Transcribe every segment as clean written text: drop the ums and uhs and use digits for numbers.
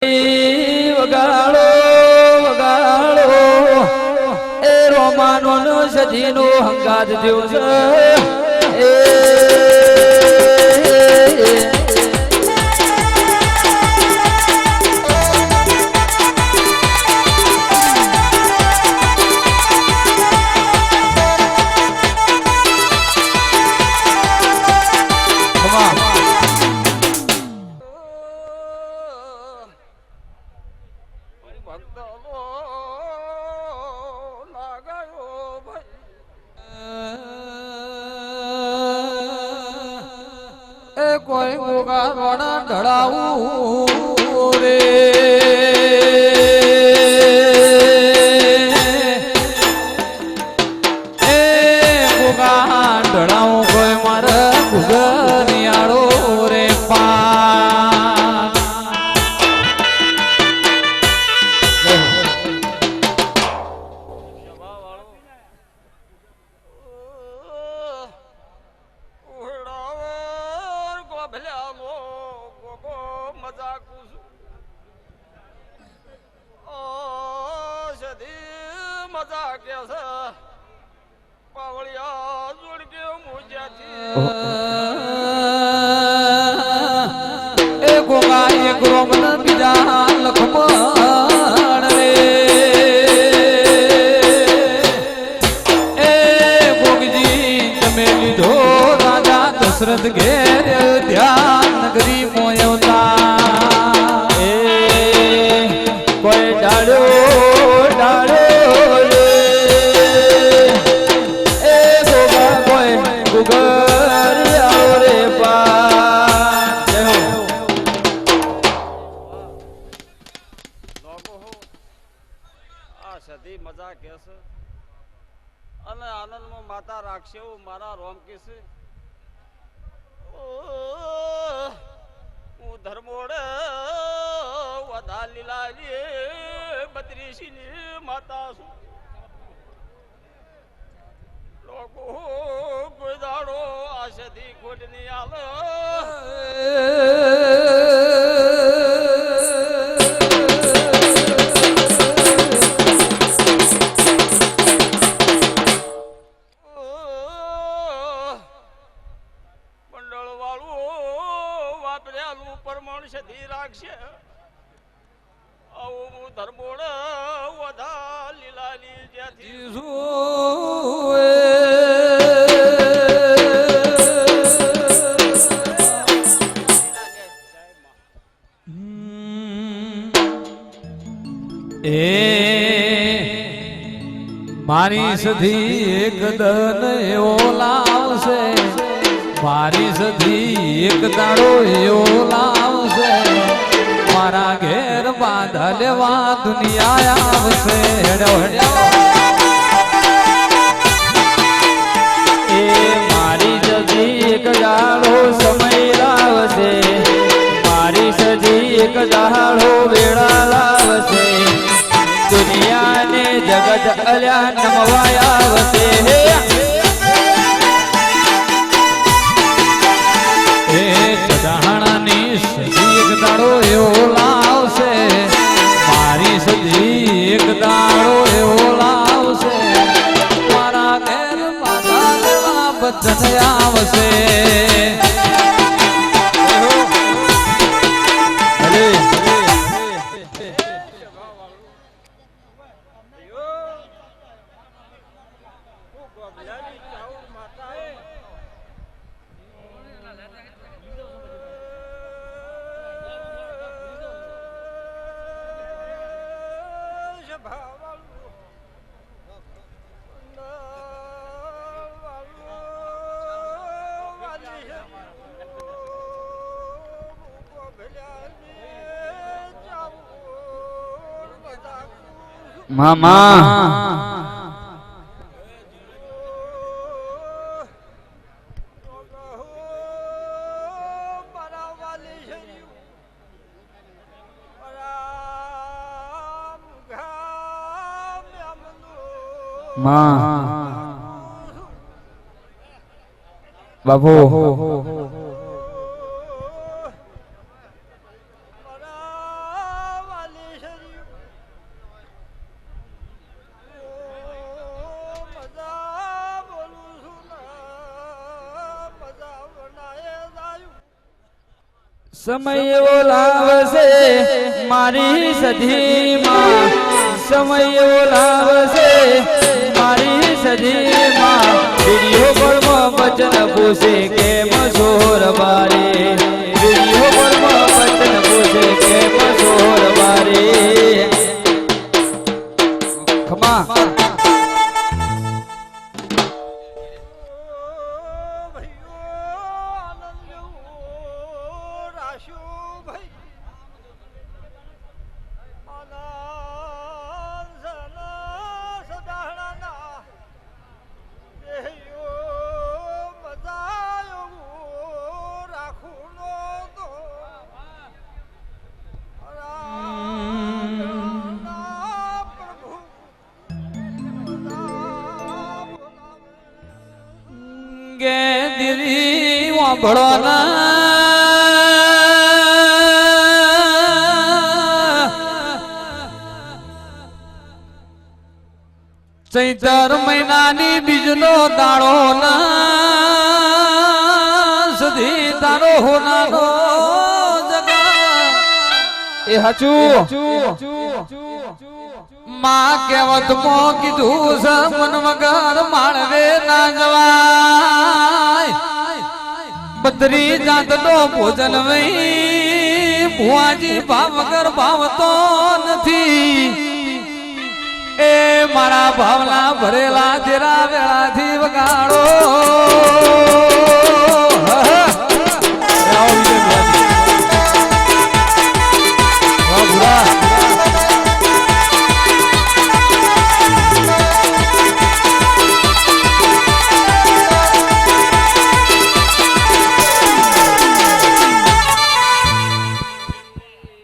વગાડો વગાડો એ રોમાનો નો સજીનો હંગાત થયો છે કોઈ ગોગા રોણા ઢળાવું રે એ ગોગા ઢળાવું કોઈ મારા ગુગરિયાળો રે એ ગોગા એક રોમન બીજા લખમણ રે એ ગોગજી તમે લીધો રાજા દશરથ ઘેર ધ્યાન નગરી મોયવતા એ કોઈ ડાળો ડાળો એ ગોગા કોઈ ગુગર મજા કે છે અને આનંદમાં માતા રાખશે એવું મારા રોમ કે છે હું ધર્મોડે વધા લીલાલી બત્રીસીની માતા છું લોકો કોઈ દાડો આશેથી ખોટની આલે રાખશે આવું ધર્મોડ વધા લીલાલી જ્યાંથી એ મારી સધી એક દન એવો લાવશે મારી સધી એક દાડો એવો લાવશે મારા ઘેર બાંધા લેવા દુનિયા આવશે હેડો હેડો એ મારી સધી એક દાડો સમય લાવશે મારી સધી એક દાડો વેળા લાવશે દુનિયાને જગત અલ્યા નમવાય આવશે ચઢાણાની સદી એક દાડો એવો લાવશે મારી સદી એક દાડો એવો લાવશે મારા ઘેર માતા દેવા બચન આવશે મામા બાપુ સમય એવો લાવશે મારી સધીમાં, સમય એવો લાવશે મારી સધીમાં, વિડીયો કોલમાં વચન પૂછે કેમ સોર બારે, વિડીયો કોલમાં વચન પૂછે કેમ સોર બારે. ખમા કે દિલી વાંભળો ના ચૈતર મહિનાની બીજનો દાડો ના સધી તારો હોનાનો જગા એ હાચું માં કહેવત મો કીધું છે મન વગર માળવે ના જવાય, બદરી જાત નો ભોજન વઈ ભુવાજી ભાવ વગર ભાવતો નથી. એ મારા ભાવના ભરેલા જેરા વેળાથી વગાડો.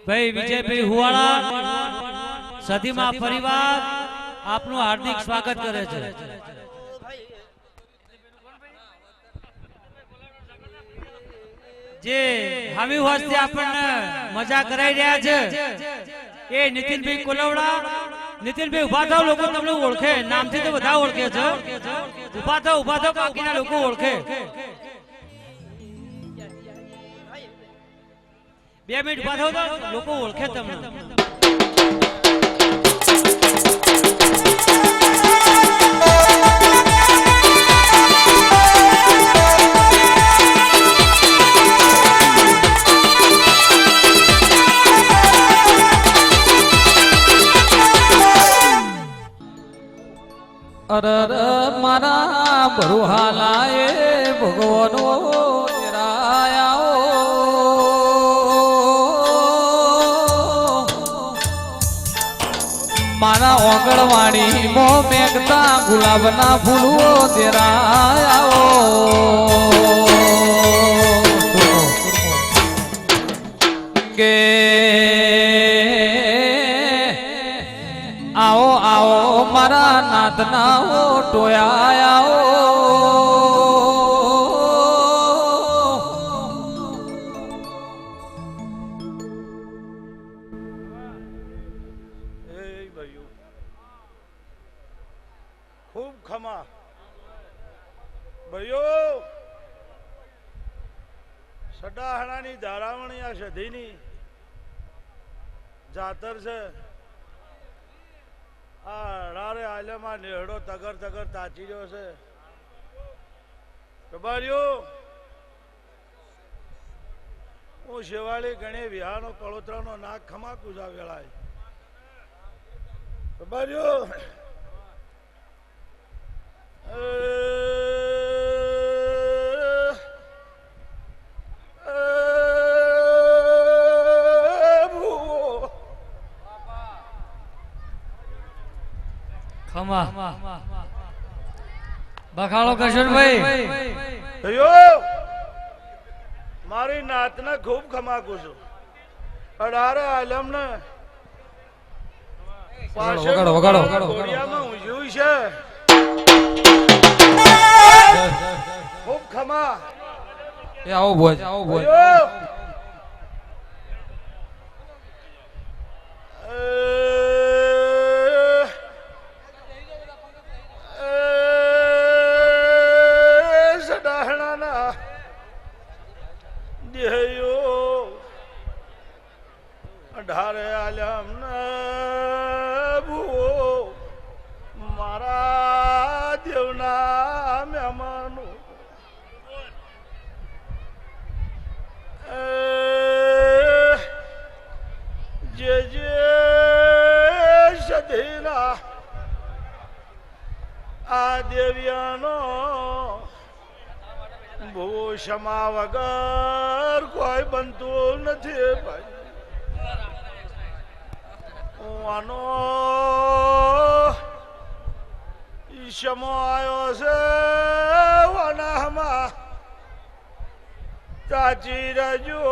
ભાઈ વિજયભાઈ હુવાળા સધીમાં પરિવાર આપનું હાર્દિક સ્વાગત કરે છે. જે હામી વાસ્તે આપણને મજા કરાઈ રહ્યા છે એ નીતિનભાઈ કોલવડા. નીતિનભાઈ ઉભા થાવ, લોકો તમને ઓળખે, નામથી તો બધા ઓળખે છે. ઉભા થાવ બાકીના લોકો ઓળખે. 2 મિનિટ ઉભા થાવ તો લોકો ઓળખે તમને. અરર મારા ભરુહાલાએ ભગવાનો મારા ઓગણવાડી મો મેઘતા ગુલાબના ફૂલો તેરાયા કે આવો આવો મારા નાથના ટોયા. ખૂબ ખમા ભાઈઓ, સડાહણાની ધારાવણી આ સધીની જાતર છે. આ અડારે આલમાં નેહડો તગર તગર તાચી રહ્યો છે. પ્રભારીઓ, હું શેવાળી ગણે વિહારનો કળોતરાનો નાક ખમા કુજા વેળાય. પ્રભારીઓ, બખાડો કરશનભાઈ. મારી નાતને ખૂબ ખમાકું છું. અઢારે આલમ ને છે. ખૂબ ખમા. આવો ભોજ, આવો ભોજ. અઢારે આલમ ભૂવો મારા દેવના મહેમાનો જે સધીના આ દેવ્યાનો ભૂવો ક્ષમા વગર કોઈ બનતું નથી ભાઈ આનો ઈશમો આવ્યો છે વનામાં તાચી રજો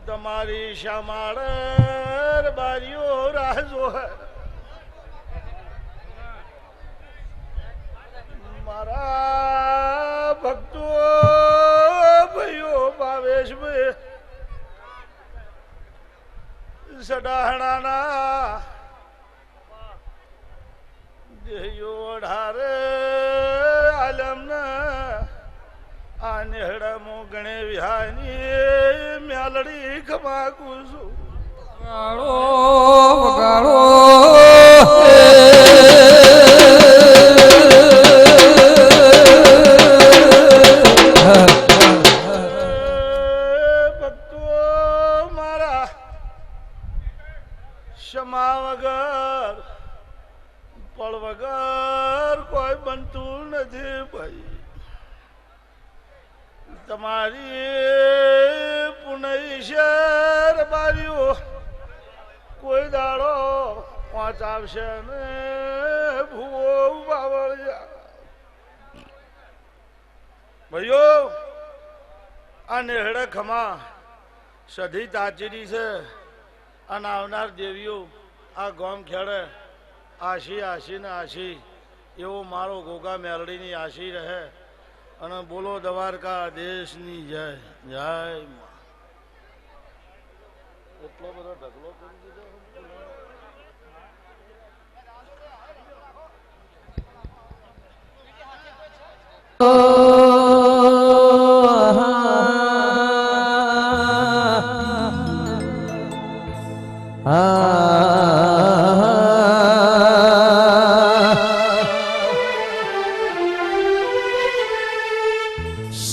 તમારી શામાળ બારીઓ રાહજો મારા ભક્તો ભાઈઓ ભાવેશભાઈ સડાહણાના દેયો અઢારે આલમના આ નેહડામો ગણે વિહાની મ્યાલડી ખમાકું છું વગાડો ભક્તો મારા ક્ષમા વગર પળ વગર કોઈ બનતું નથી ભાઈ તમારી પુનઈ શેર બારીઓ કોઈ દાડો પાંચ આવશે ને ભૂવો બાવળિયા ભાઈઓ આ નેહડે ખમા સધી તાચીરી છે અને આવનાર દેવીઓ આ ગોમ ખેડે આશી આશી ને આશી એવો મારો ગોગા મેલડીની આશી રહે અને બોલો દ્વારકા દેશની જય જય માં. એટલો બધો ઢગલો કરી દીધો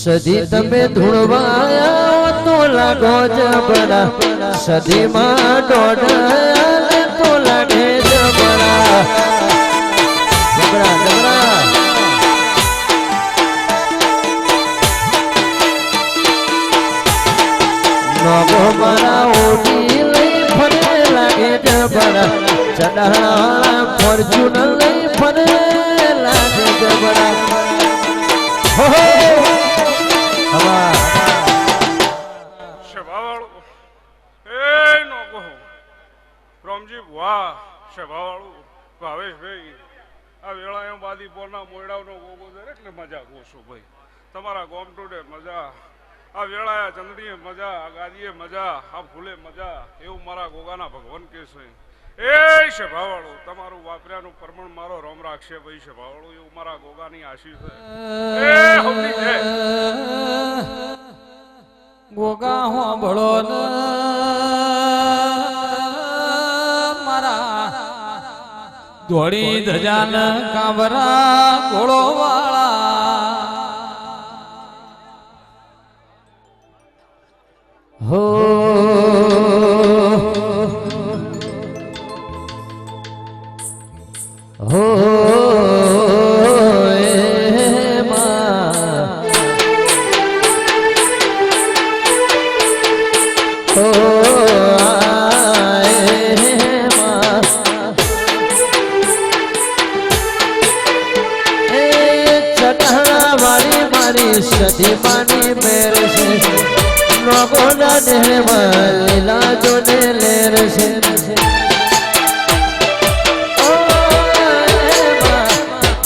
સદી તમે ધૂળવાયા તો લાગો જબરા સદીમાં દોડાયા તો લાગે જબરા જબરા જબરા નગો મારા ઓટી લઈ ફરે લાગે જબરા ચડાળા ફોર્ચ્યુન લઈ ફરે લાગે જબરા હો રોમજી વાહ સભાવાળું ભાવેશભાઈ આ વેળા બાદીપોરના મોયડાનો ગોગો દરેકને મજા ગોશો ભાઈ તમારા ગોમ ટોડે મજા આ વેળાએ ચંદડીએ મજા આ ગાદીએ મજા આ ફૂલે મજા એવું મારા ગોગાના ભગવાન કે છે એ સભાવાળો તમારું વાપર્યાનું પ્રમાણ મારો રોમ રાખશે ભાઈ સભાવાળો એવું મારા ગોગાની આશીષ છે એ હવની જય ગોગા હોંભળો ન મારા ધોળી ધજાન કાંવરા ઘોડો વાળા હો હો સદી માની મેર છે નગોના દેહમાં લીલા જોને લેર છે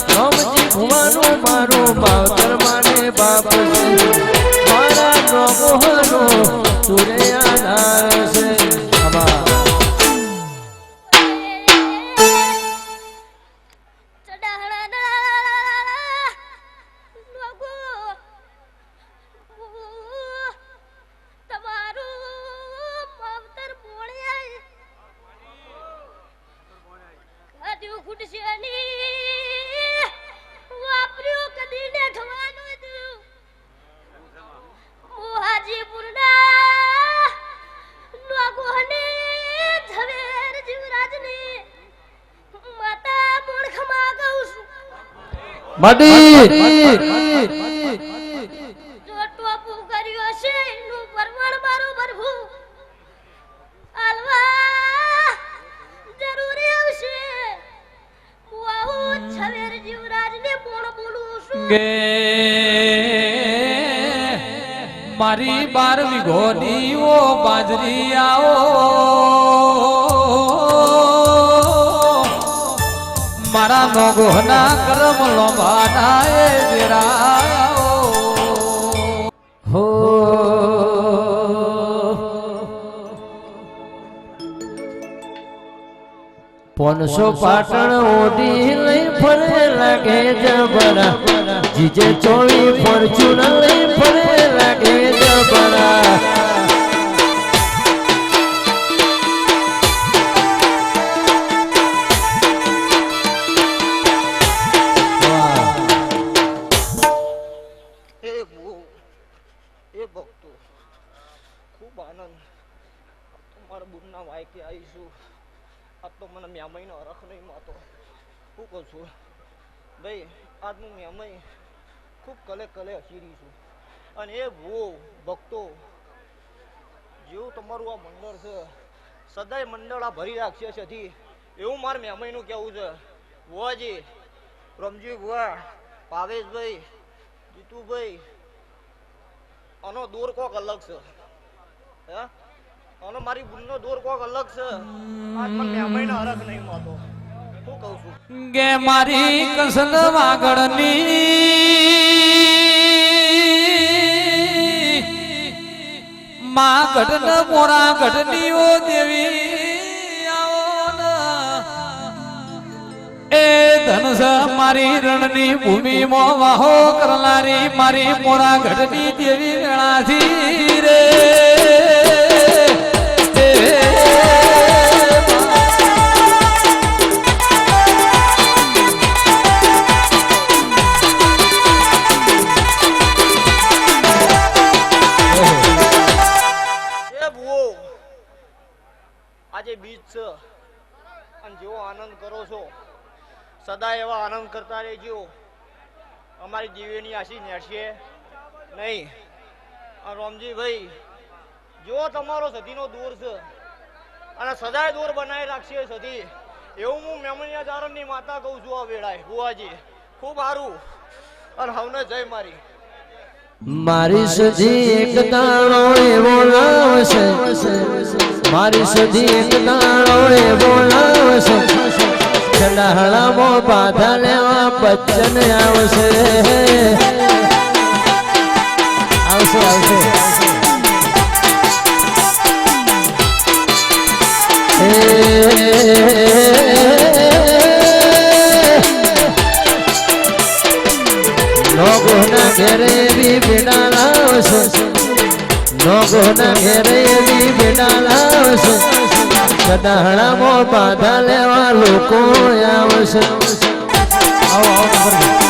રામજી ભુવાનું મારું માવતર માને બાપ છે મારા નગોનો સૂર્યાનાર છે માટી જો ટોપું કર્યું હશે એનું પરમાણ મારું ભરવું આલવા જરૂરી આવશે હું આવું છવેર જીવરાજને કોણ બોલું છું ગે મારી 12 વીઘોની ઓ બાજરી આવો મારા નોગોના કરમ લોભાના એ વેરાયો હો પોનસો પાટણ ઓઢી લઈ ફરે લાગે જબરા જીજે ચોવી ફોર્ચ્યુન લઈ ફરે લાગે જબરા એ ભક્તો ખૂબ આનંદ મારા બુનના વાયકે આવીશું આ તો મને મ્યામઈનો અરખ નહીં માતો શું કહું છું ભાઈ આજનું મ્યામઈ ખૂબ કલે કલે હસીરી છું અને એ ભક્તો જેવું તમારું આ મંડળ છે સદાય મંડળ આ ભરી રાખશે છથી એવું મારા મ્યામઈનું કહેવું છે ભુવાજી રમજી ભુવા ભાવેશભાઈ જીતુભાઈ આનો દોર કોક અલગ છે હે આનો મારી બુનનો દોર કોક અલગ છે આજ મને મ્યામઈનો હરખ નહીં માતો શું કહું છું ગે મારી કસલ વાગડની માં ગઢન મોરા ગઢની ઓ દેવી આવો ને એ ધનસ મારી રણની ભૂમિમાં વાહો કરનારી મારી મોરા ગઢની દેવી વેળાથી રે આજે બીજ છે અને જેવો આનંદ કરો છો સદા એવા આનંદ કરતા રહેજો અમારી દિવ્યની આશી નેડશે નહીં આ રોમજીભાઈ જો તમારો સતીનો દોર છે અને સદાય દોર બનાવી રાખશે સતી એવું હું મેમણિયા ચારણની માતા કહું છું આ વેળાએ બુવાજી ખૂબ સારું અને હવને જય મારી મારી સધી એક દાણો એવો લાવશે મારી સધી એક દાણો એવો લાવશે ચડાહળામાં બાધા લેવા બચ્ચન આવશે આવશે આવશે નોગોના ઘેરે બી બેડા લાવશે નોગોના ઘેરે બી બેડા લાવશે ચડાહળામાં બાધા લેવા લોકો આવશે આવો આવો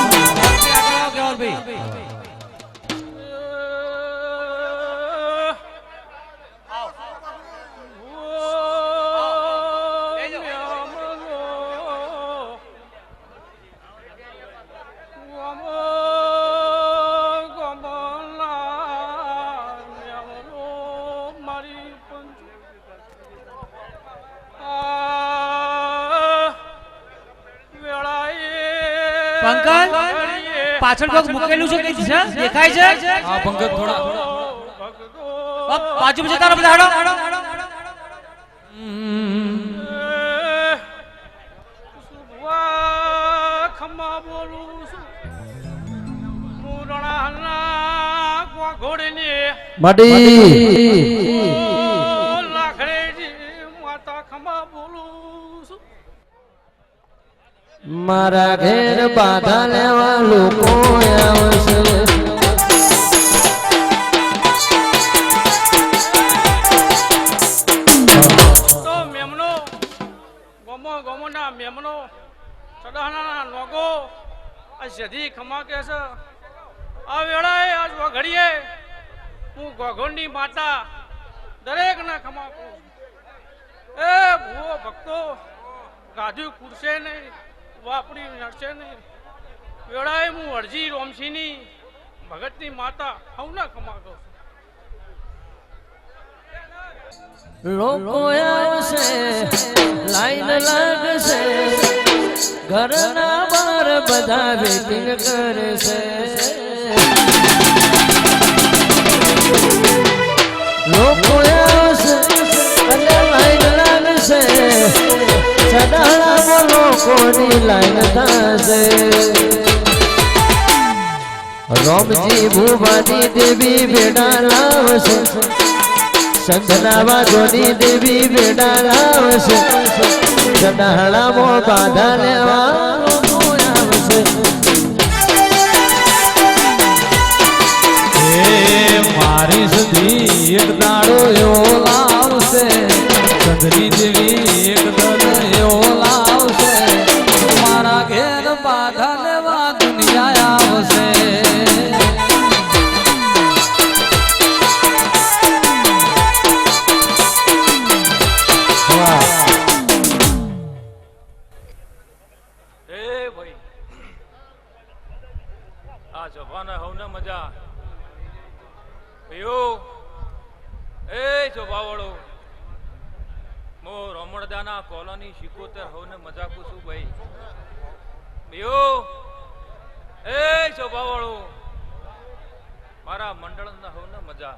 પંકજ પાછળ પગ મૂકેલું છે કે છે દેખાય છે આ પંકજ થોડા બાજુ જતા રહો બધા હાડો ખમ્મા બોલું છું મુરણાના ઘોડીની માટી લાખડેજી માતા ખમ્મા બોલું છું મારા ઘેર બાધા લેવા લોકો આવશે તો મેમનો ગમોના મેમનો સદાના લોગો આ સધી ખમા કે છે આ વેળાએ આજ વઘડીએ હું ગોગોની માતા દરેકના ખમા કહું છું એ ભૂવો ભક્તો ગાધું કુરશે નહીં વાપરી નડશે નહીં વેળાએ હું અરજી રોમસીની ભગતની માતા હવના ખમા કહું છું. લોકો આવશે લાઈન લાગશે ઘરના બાર બધા વેટિંગ કરશે લોકો આવશે અને લાઈન લાગશે ચડાળામાં લોકોની લાઈન થશે રોમજી ભુવાની દેવી બેડા લાવશે શંખના વાદોની દેવી બેડા લાવશે ચડાળામાં બાધા લેવા લોકો આવશે મારી સુધી એક દાડો એવો લાવશે ચંદ્રી દેવી એક દાડો એવો લાવશે મારા ઘેર બાધા લેવા દુનિયા આવશે ભાઈ આ જવાના હવને મજા ભાઈઓ એ ચોભાવાળો મો રમણદાના કોલોની શિકોતર હવને મજા કુશું ભાઈ ભાઈઓ એ ચોભાવાળો મારા મંડળના હવને મજા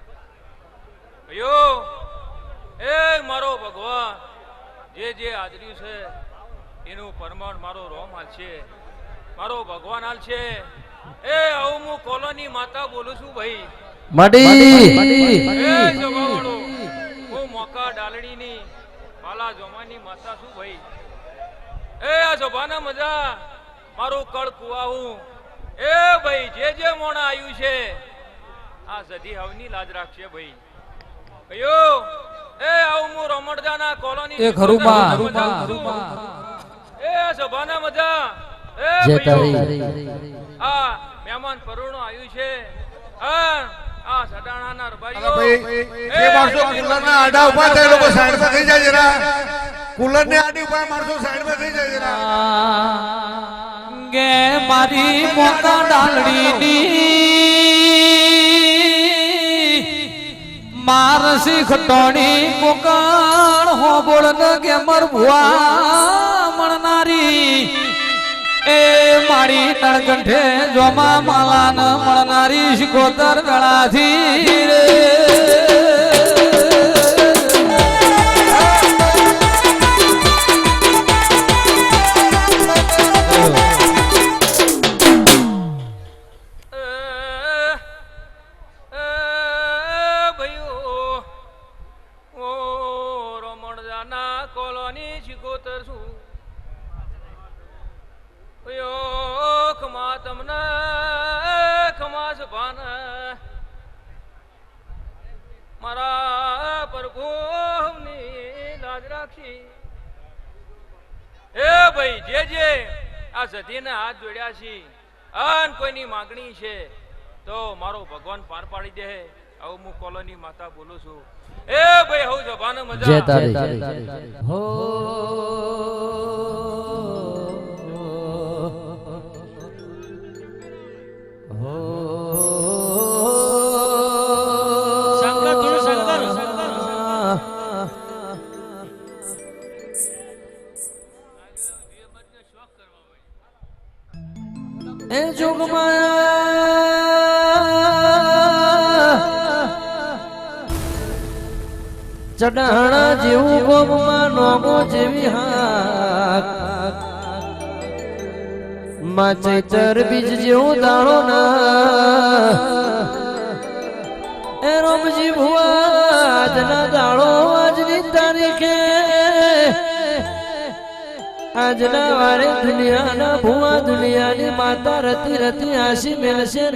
ભાઈઓ એ મારો ભગવાન જે જે હાજર્યું છે એનું પરમાણ મારો રોમ હાલ છે મારો ભગવાન હાલ છે એ હું કોલોની માતા બોલું છું ભાઈ હું મોકા ડાલડીની પાલા જોમાની માતા છું ભાઈ એ આ જોભાના મજા મારું કળ કુવાવું એ ભાઈ જે મોણા આવ્યું છે આ સધી હવની લાજ રાખશે ભાઈ કયો એ આવું હું રમણદાના કોલોની એ ખરુબા એ સભાના મજા એ આ મહેમાન પરુણો આવ્યું છે આ સડાણાના રબારીઓ જે માણસો કુલરના આડા ઉભા થાય લોકો સાઈડમાં થઈ જાય જરા કુલરને આડી ઉભા માણસો સાઈડમાં થઈ જાય જરા ગે મારી મોકા ડાલડીની મારસી ખટોણી મોકાળ હોબળ ન ગેમર ભુવા મળનારી એ મારી તળગંઠે જોમા માલા ન મળનારી શિકોતર ગળાથી રે મારા પ્રભુની લાજ રાખી એ ભાઈ જે આ સધીને હાથ જોડ્યા છે અન કોઈની માંગણી છે તો મારો ભગવાન પાર પાડી દે આવું હું કોલોની માતા બોલું છું એ ભાઈ હું જબાને મજા હો એ ચડાણા જેવું ગોમમાં નોમો જેવી હાક માં ચૈતર બીજ જેવું દાણો ના એ રોમજી ભુવા આજના દાડો આજની તારીખે આજના વારે દુનિયાના ભુવા દુનિયાની માતા રતી રતી આશી મેલશે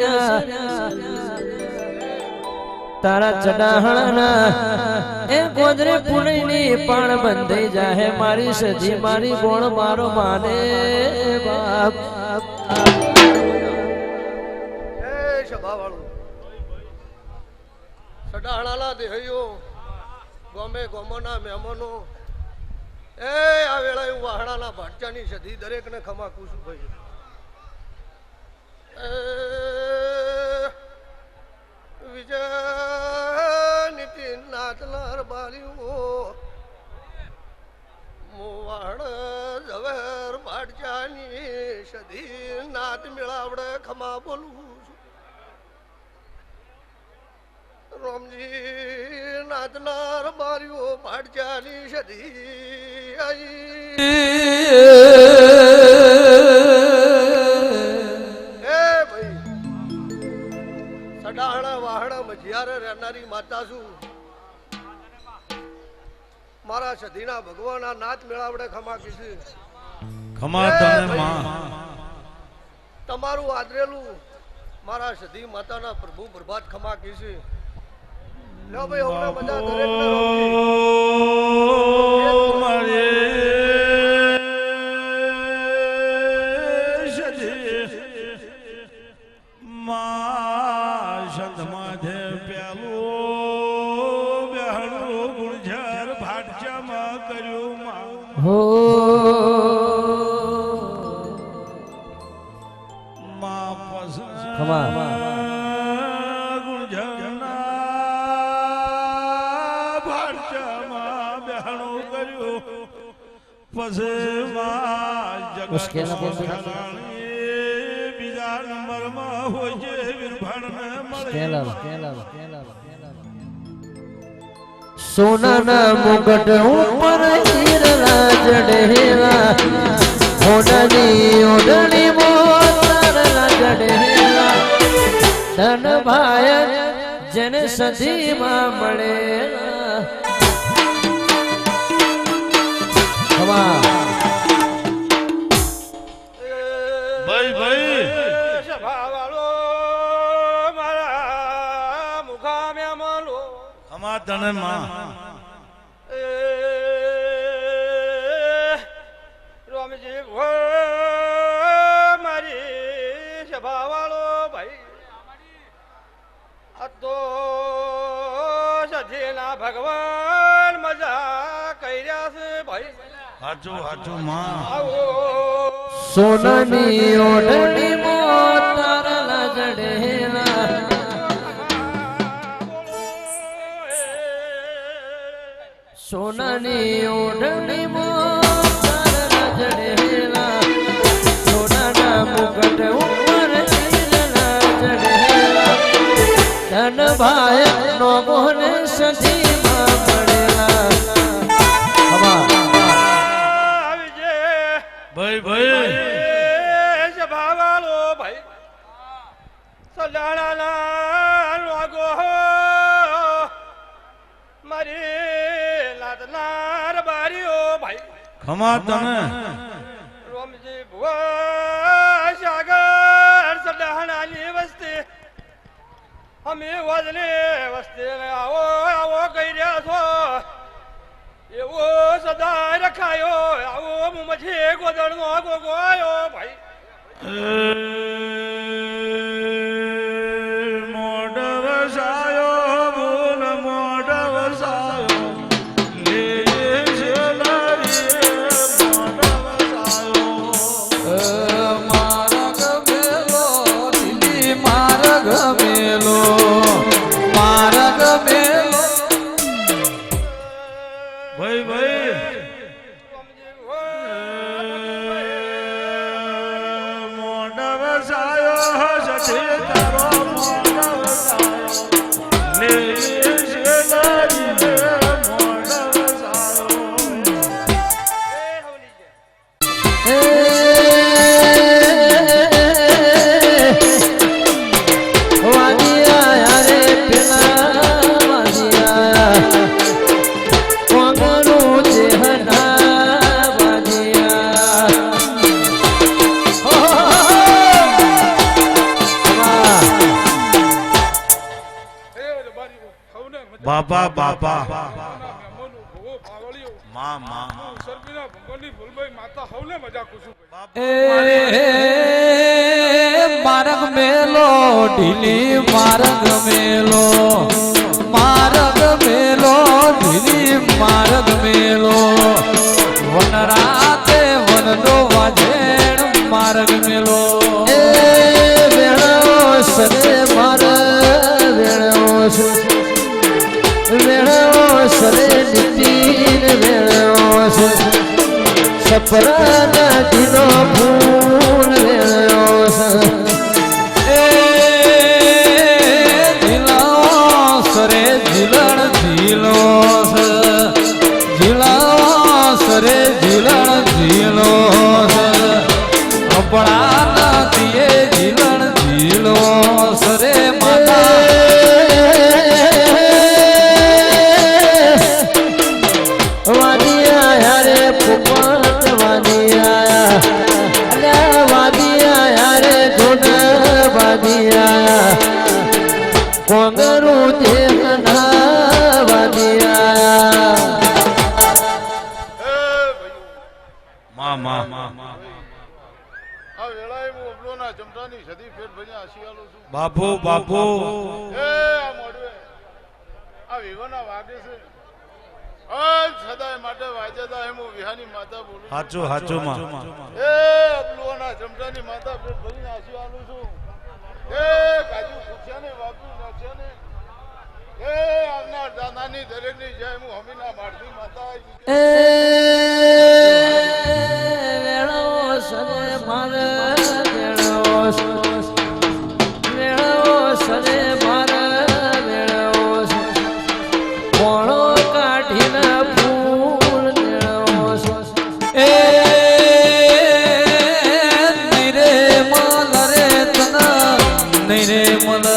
તારા ચડાહણાના એ ગોદરે પુણેની પણ બંધાઈ જાહે મારી સધી મારી ગોળ મારો માને બાપ એ સભાવાળું સડાહણાના દેહૈયો ગોમે ગોમોના મહેમાનો એ આ વેળા હું વાહણાના ભાટચાની સધી દરેકને ખમા કુશું ભાઈ વિજય નીતિન નાથલાર બાલ્યું મોવાણ ઝવેર ભાટજાની સધી નાત મેળાવડે ખમા બોલું છું રોમજી નાથલાર બાલ્યું ભાટજાની સધી આઈ સડાહણા વાહણા મજિયારે રહેનારી માતા છું મારા સધીના ભગવાન આ નાથ મેળાવડે ખમા કીધી ખમા તને માં તમારું આદરેલું મારા સધી માતાના પ્રભુ પ્રભાત ખમા કીધી લો ભાઈ હમણાં બધા દરેકને હો ખમા મુશ્કેલ બીજા નંબરમાં હોય છે સોનાના મુગટ ઉપર હીરા જડેલા ઓડની ઓડણી મોતરલા જડેલા ધન ભાય જેને સધીમાં મળેલા ખમા ભાઈ ભાઈ સભાવાળો મારા મુખામે અમલો ખમા તને માં રોમજી મારી સભાવાળો ભાઈ આ તો સધીના ભગવાન મજા કર્યા છે ભાઈ હાચું હાચું માં આવો સોનાની ઓઢણી મોતરલા જડેલા સોનાની ઓઢણી મોતરલા જડેલા સોનાના મુગટ ઉપર હીરા જડેલા ધન ભાઈ નો મોહને સધીમાં મળેલા ખમા ભાઈ ભાઈ સભાવાળો ભાઈ સજાણાના લાગો મારી લાદનાર બારીઓ ભાઈ ખમા તને રોમજી ભુવા સાગર સડાણાની વસ્તી અમે વજને વસ્તી આવો આવો કહી રહ્યા છો એવો સદા રખાયો આવો મુમજે ગોદડનો ગોગોયો ભાઈ મોઢ વસાયો બોલ મોઢ વસાયો લે શેલારી મોઢ વસાયો માર્ગ મેલો દિલી માર્ગ મેલો માર્ગ મેલો ભાઈ ભાઈ મોઢ વસાયો સઠી તારો મોઢ વસાયો લે શેલારી મોઢ વસાયો વાદિયા રે પેલા વાદિયા કોંગનું ચેહરા વાદિયા બાપા બાપા માં માં એ માર્ગ મેલો ઢીલી માર્ગ મેલો માર્ગ મેલો ઢીલી માર્ગ મેલો વન રાતે વનનો વાજેણ માર્ગ મેલો એ છપરા નદીનો ફૂલ વેળ્યો છે ઝીલો સરે ઝીલણ ઝીલો ઝીલો સરે ઝીલણ ઝીલો અપણા નદીએ ઝીલણ ઝીલો સરે માતા વાદિયા રે પોપટ વાદિયા વાદિયા રે ગુણ વાદિયા કોંગરું દેહના વાદિયા આ વેળાએ હું અબલોના ચમચાની સદી ફેર ભણ્યા આશિયાલો છું. બાપુ બાપુ એ આ મોઢવે આ વિવાના વાગે છે. આજ સદાય માટે વાજેદા એમ હું વિહાની માતા બોલું છું. હાચું હાચું માં એ અબલોના ચમચાની માતા ફેર ભણીને આશિયાલો છું. એ કાજુ ખુશિયાને વાપરી નાખ્યાને એ આવનાર દાનાની દરેકની જય હું હમીના મારતી માતા એ વેળો સરે મારે વેળો સરે મારે વેળો કોણો કાઢીને ફૂલ વેળો એ નૈરે મલ રે તન નૈરે મલ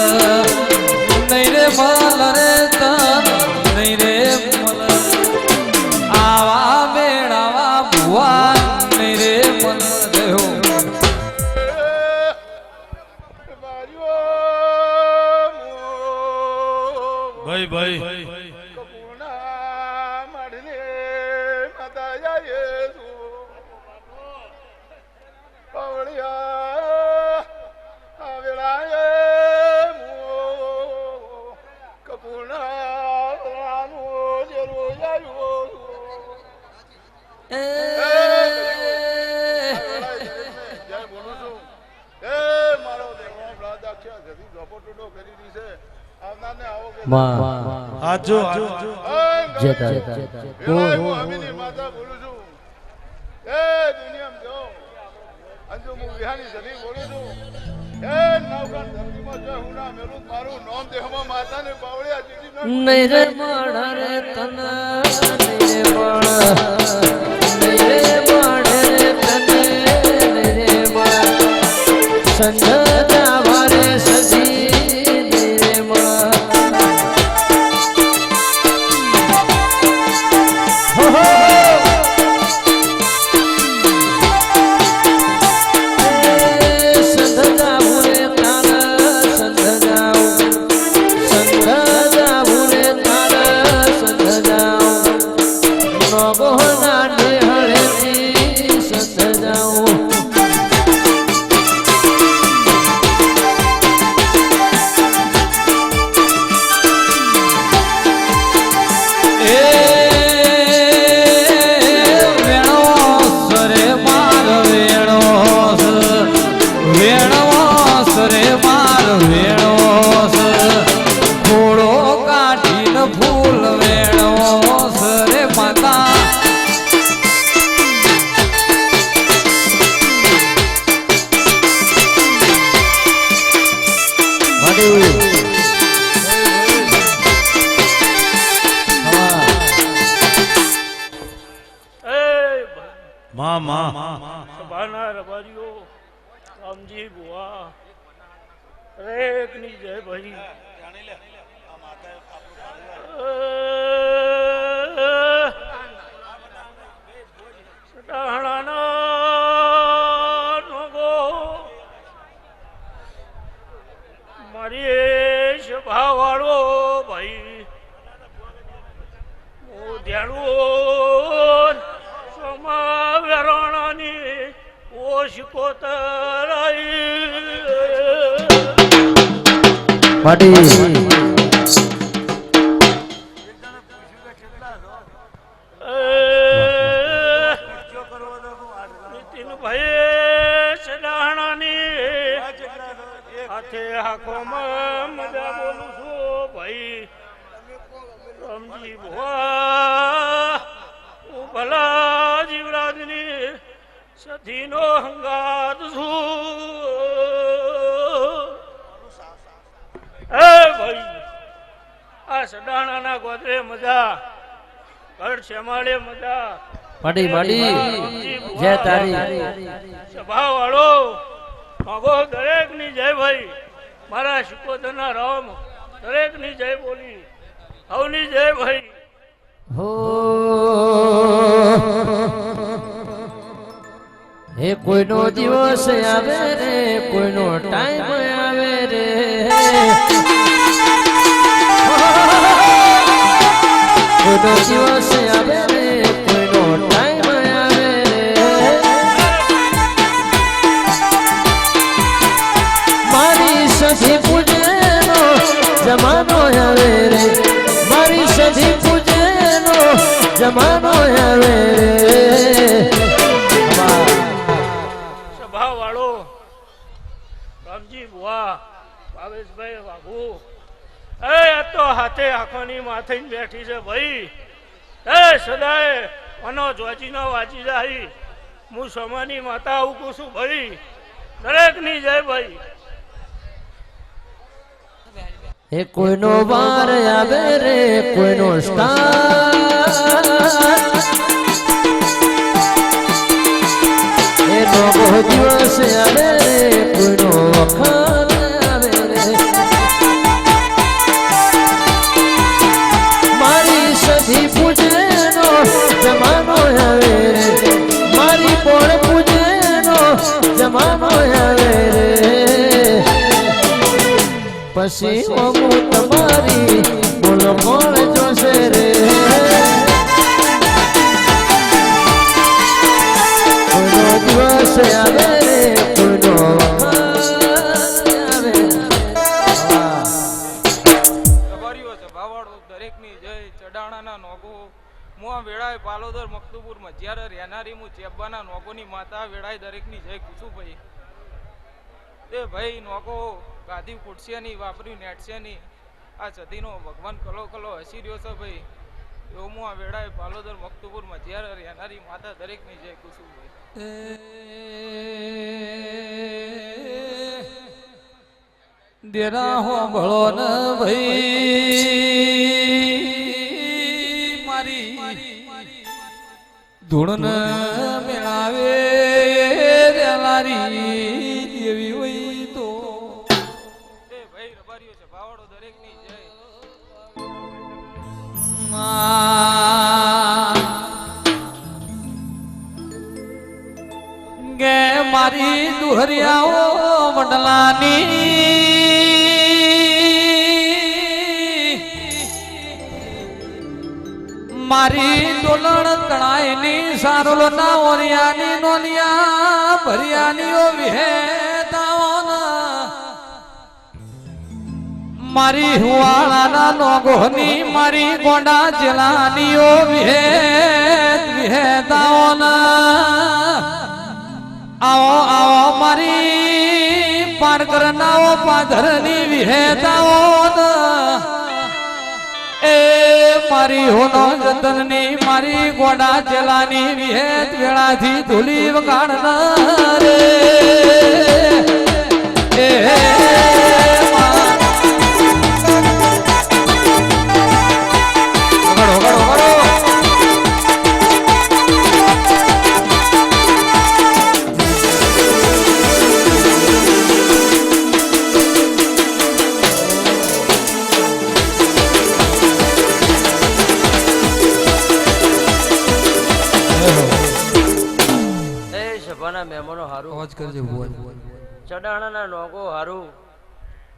નૈરે મલ રે તન નૈરે મલ આવા મેળાવા ભુવા નૈરે મલ દેહો ભાઈ ભાઈ હાચું જતા માતા બોલું છું. એ દુનિયામાં જો અંજુ હું વિહાની સદી બોલું છું. એ નવગણ ધરતીમાં જો હું ના મેલું મારું નામ દેહમાં માતાને બાવળિયા જીજી નૈરે મળ રે તન નૈરે મળ નૈરે મળ રે તન નૈરે મળ સંજના વારે સજી નૈરે મળ હો હો સંધના ભૂરે તારા સંધના સંધના ભૂરે તારા સંધના નગોના નેહળેથી સંધના ફૂલ વેણો સરે માતા માં માં સભાના રબારીઓ રામજી બુઆ હરેકની જય ભાઈ મારી સભા વાળો ભાઈ ધ્યાન સમા વેરાણાની ઓશકો તરાઈ પાટી નીતિનભાઈ સડાણાની હાથે હાખોમાં મજા બોલું છું ભાઈ રામજી ભુવા ભલા જીવરાજની સધીનો હંગાત છું એ ભાઈ આ સડાણાના ગોદરે મજા ઘર શેમાળે મજા માડી માડી જય તારી સભા વાળો માગો દરેક ની જય ભાઈ મારા શિકોતરના રામ દરેક ની જય બોલી હવની જય ભાઈ હો એ કોઈનો દિવસ આવે રે કોઈનો ટાઈમ આવે રે કોઈનો દિવસ આવે રે કોઈનો ટાઈમ આવે રે મારી સધી પૂજેનો જમાનો આવે રે મારી સધી પૂજેનો જમાનો આવે રે સભા વાળો રામજી બુઆ ભાવેશભાઈ વાઘુ એ તો હાથે આંખોની માથે બેઠી છે ભાઈ એ સદાય મનો જોજી ના વાંચી જાય હું સમાની માતા આવું કહું છું ભાઈ દરેક ની જય ભાઈ એ કોઈનો વાર આવે રે કોઈનો સ્ટાર એનો બહુ દિવસ આવે રે કોઈનો વખત આવે રે મારી સધી પૂજેનો જમાનો આવે રે મારી પોળ પૂજેનો જમાનો આવે રે પછી હું તમારી બોલો કોણ જોશે રે કોઈનો દિવસ આવે રે કોઈનો આવે સવારીઓ સભાવાળો દરેકની જય ચડાણાના નોગો હું આ વેળાએ પાલોદર મખતુપુર મજિયાર રહેનારી હું ચેબ્બાના નોગોની માતા વેળાએ દરેકની જય કુસુભાઈ એ ભાઈ નોગો ગાદી કુટશેની વાપરી નેટશેની આ સદીનો ભગવાન કલો કલો હસી રહ્યો છે ભાઈ એવું હું આ વેળાએ પાલોદર મખતુપુર મજિયાર રહેનારી માતા દરેકની જય કુસુભાઈ દેરા હો ભળો ન ભાઈ મારી ધૂળ ન મેળાવે રેલારી દેવી હોય તો એ ભાઈ રબારીઓ છે ભાવાડો દરેકની જય ગે મારી દુહરિયાઓ વડલાની મારી ડોલણ કણાયની સારોલ ના ઓરિયાની નોનિયા ભરિયાનીઓ વિહેતાઓના મારી હુવાળાના નોગોની મારી ગોંડા જિલ્લાનીઓ વિહેતાઓના આવો આવો મારી પારકર નાઓ પાધરની વિહેતાઓના એ મારી હોનો જતનની મારી ગોડા ચેલાની વિહેત વેળાથી ધૂલી વગાડના રે એ મહેમાનો હારું અવાજ કરજે ભુવન ચડાણાના નોગો હારું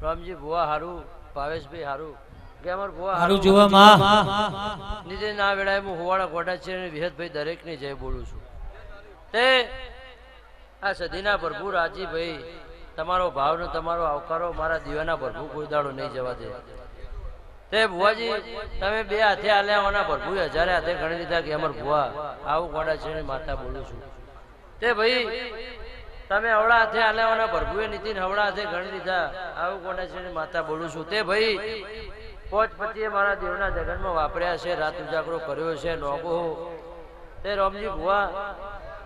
રામજી ભુવા હારું ભાવેશભાઈ હારું કે અમાર ભુવા હારું જોવા માં નીચે ના વેળાએ હું હોવાળા ગોડા છે અને વિહતભાઈ દરેકની જય બોલું છું તે આ સદીના પ્રભુ રાજીભાઈ તમારો ભાવ ને તમારો આવકારો મારા દીવાના પ્રભુ કોઈ દાડો નહીં જવા દે તે ભુવાજી તમે બે હાથે આલ્યા હોના પ્રભુ હજારે હાથે ગણી લીધા કે અમાર ભુવા આવું ગોડા છે માતા બોલું છું તે ભાઈ તમે હવડા હાથે આલ્યાવાના પ્રભુએ નીતિન હવડા હાથે ગણી લીધા આવું કોને છે માતા બોલું છું તે ભાઈ પોચ પચીએ મારા દેવના જગનમાં વાપર્યા છે રાત ઉજાગરો કર્યો છે નોગો તે રામજી ભુવા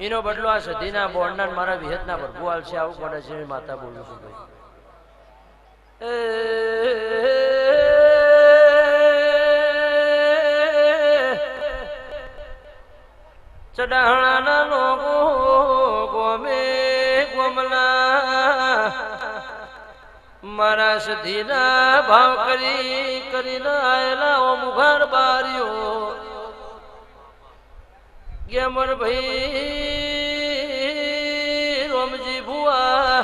એનો બદલો આ સધીના બોર્ડના મારા વિહતના પ્રભુ હાલશે. આવું ગોડાચીની માતા બોલું છું ભાઈ. ચડાણાના લોકો ગોમે ગોમના મારા સધીના ભાવ કરીને આયેલા ઓ મુખાર બારીઓ ગેમર ભાઈ રોમજી ભુવા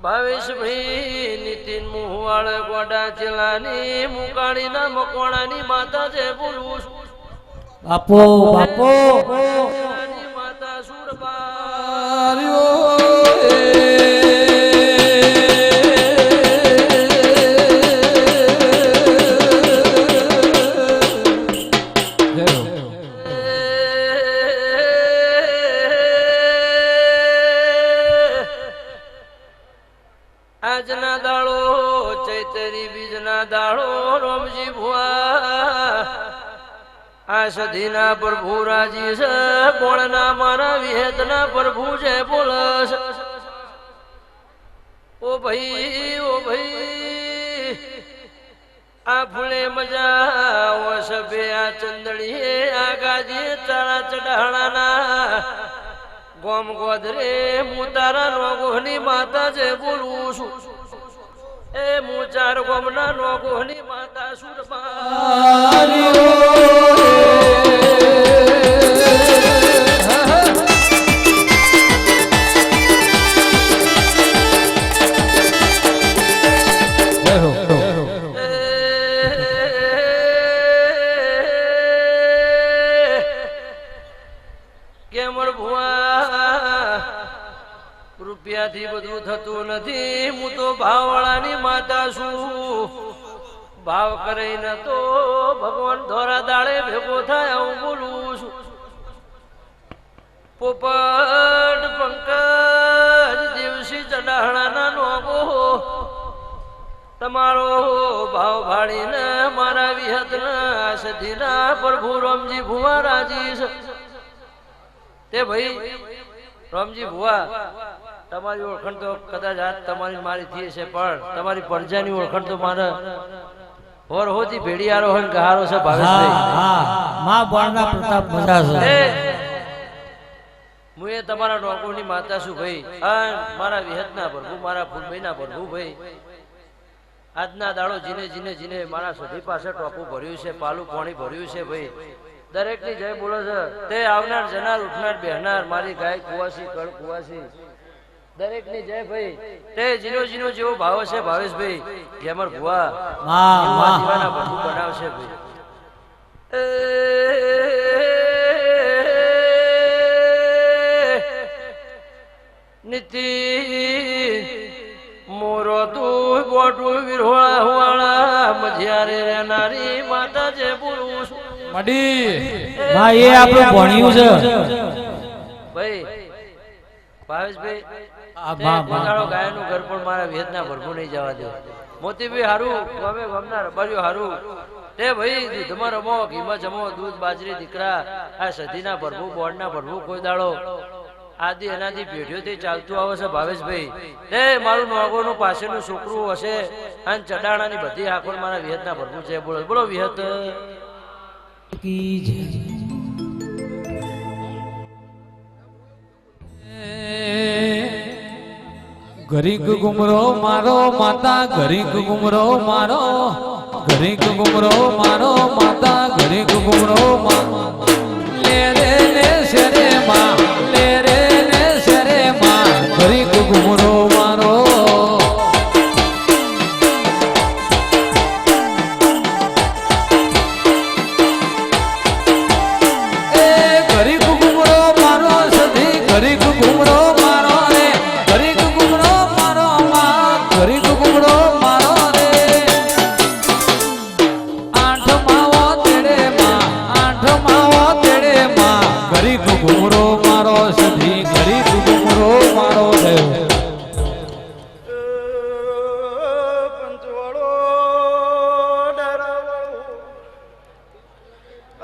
ભાવેશ ભાઈ નીતિન મુહવાળ ગોડા ચેલાની મુકાણીના મકોણાની માતા જે બોલું છું. બાપો બાપો માતા સુરબા આજના દાડો ચૈતરી બીજના દાડો રોમજી ભુવા આ સધીના પ્રભુ રાજી છે. બોળના મારા વિહેતના પ્રભુ છે બોલસ. ઓ ભાઈ ઓ ભાઈ આ ફૂલે મજા વસબે આ ચંદડીએ આ ગાજીએ તારા ચડાણાના ગોમ ગોધરે હું તારા નોગોની માતા છે બોલું છું. એ હું ચાર ગોમના નોગોની માતા કેમર ભુવા રૂપિયાથી બધું થતું નથી. હું તો ભાવવાળાની માતા છું. ભાવ કરે ન તો ભગવાન ધોરા દાડે ભેગો થાય હું બોલું છું. પોપટ પંકજ દિવસી ચડાણાના નોગો તમારો ભાવ ભાડીને મારા વિહતના સધીના પ્રભુ રામજી ભુવા રાજી છે. તે ભાઈ રામજી ભુવા તમારી ઓળખાણ તો કદાચ આજ તમારી મારી થઈ છે, પણ તમારી પરજાની ઓળખાણ તો મારે હોર હોતી ભેડિયારો હોય ગહારો છે ભાવેશભાઈ. માં બોળના પ્રતાપ મજા છે. હું એ તમારા નોકોની માતા છું ભાઈ. અને મારા વિહતના પ્રભુ મારા ફૂલભાઈના પ્રભુ ભાઈ આજના દાડો જીને જીને જીને મારા સધી પાસે ટોપું ભર્યું છે, પાલું પાણી ભર્યું છે ભાઈ. દરેક ની જય બોલો છે. તે આવનાર જનાર ઉઠનાર બેહનાર મારી ગાય કુવાસી કળ કુવાસી દરેક ની જય ભાઈ. તે જીનો જીનો જેવો ભાવ છે ભાવેશભાઈ ગેમર ભુવા દીવાના બધું બનાવશે ભાઈ. નીતિ મોરો તું ગોટું વિરહોળા હુવાળા મજિયારે રહેનારી માતા જે બોલું છું. મડી માં એ આપણે ભણ્યું છે ભાઈ ભાવેશભાઈ ગાયનું ઘર પણ મારા વેદના ભરપૂર નહીં જવા દે. મોતીભાઈ હારું ગમે ગમના રબારીઓ હારું તે ભાઈ દૂધમાં રમો ઘીમાં જમો દૂધ બાજરી દીકરા આ સધીના ભરભુ બોર્ડના ભરભુ કોઈ દાડો આદિ એનાથી પેઢીઓથી ચાલતું આવે છે ભાવેશભાઈ. તે મારું નોગોનું પાછળનું છોકરું હશે અને ચડાણાની બધી આંખો મારા વિહતના ભરભુ છે. બોલો બોલો વિહત ગરીક ગુમરો મારો માતા ગરીક ગુમરો મારો ગરીક ગુમરો મારો માતા ગરીક ગુમરો લે રે ને શરે માં લે રે ને શરે માં ગરીક ગુમરો મારો એ ગરીક ગુમરો મારો સધી ગરીક ગુમરો મારો રે ગરીક ગુમરો મારો માં ગરીક ગુમરો મારો રે આઠ માવો તેડે માં આઠ માવો તેડે માં ગરીક ગુમરો મારો સધી ગરીક ગુમરો મારો રે પંચવાળો ડરાવાળો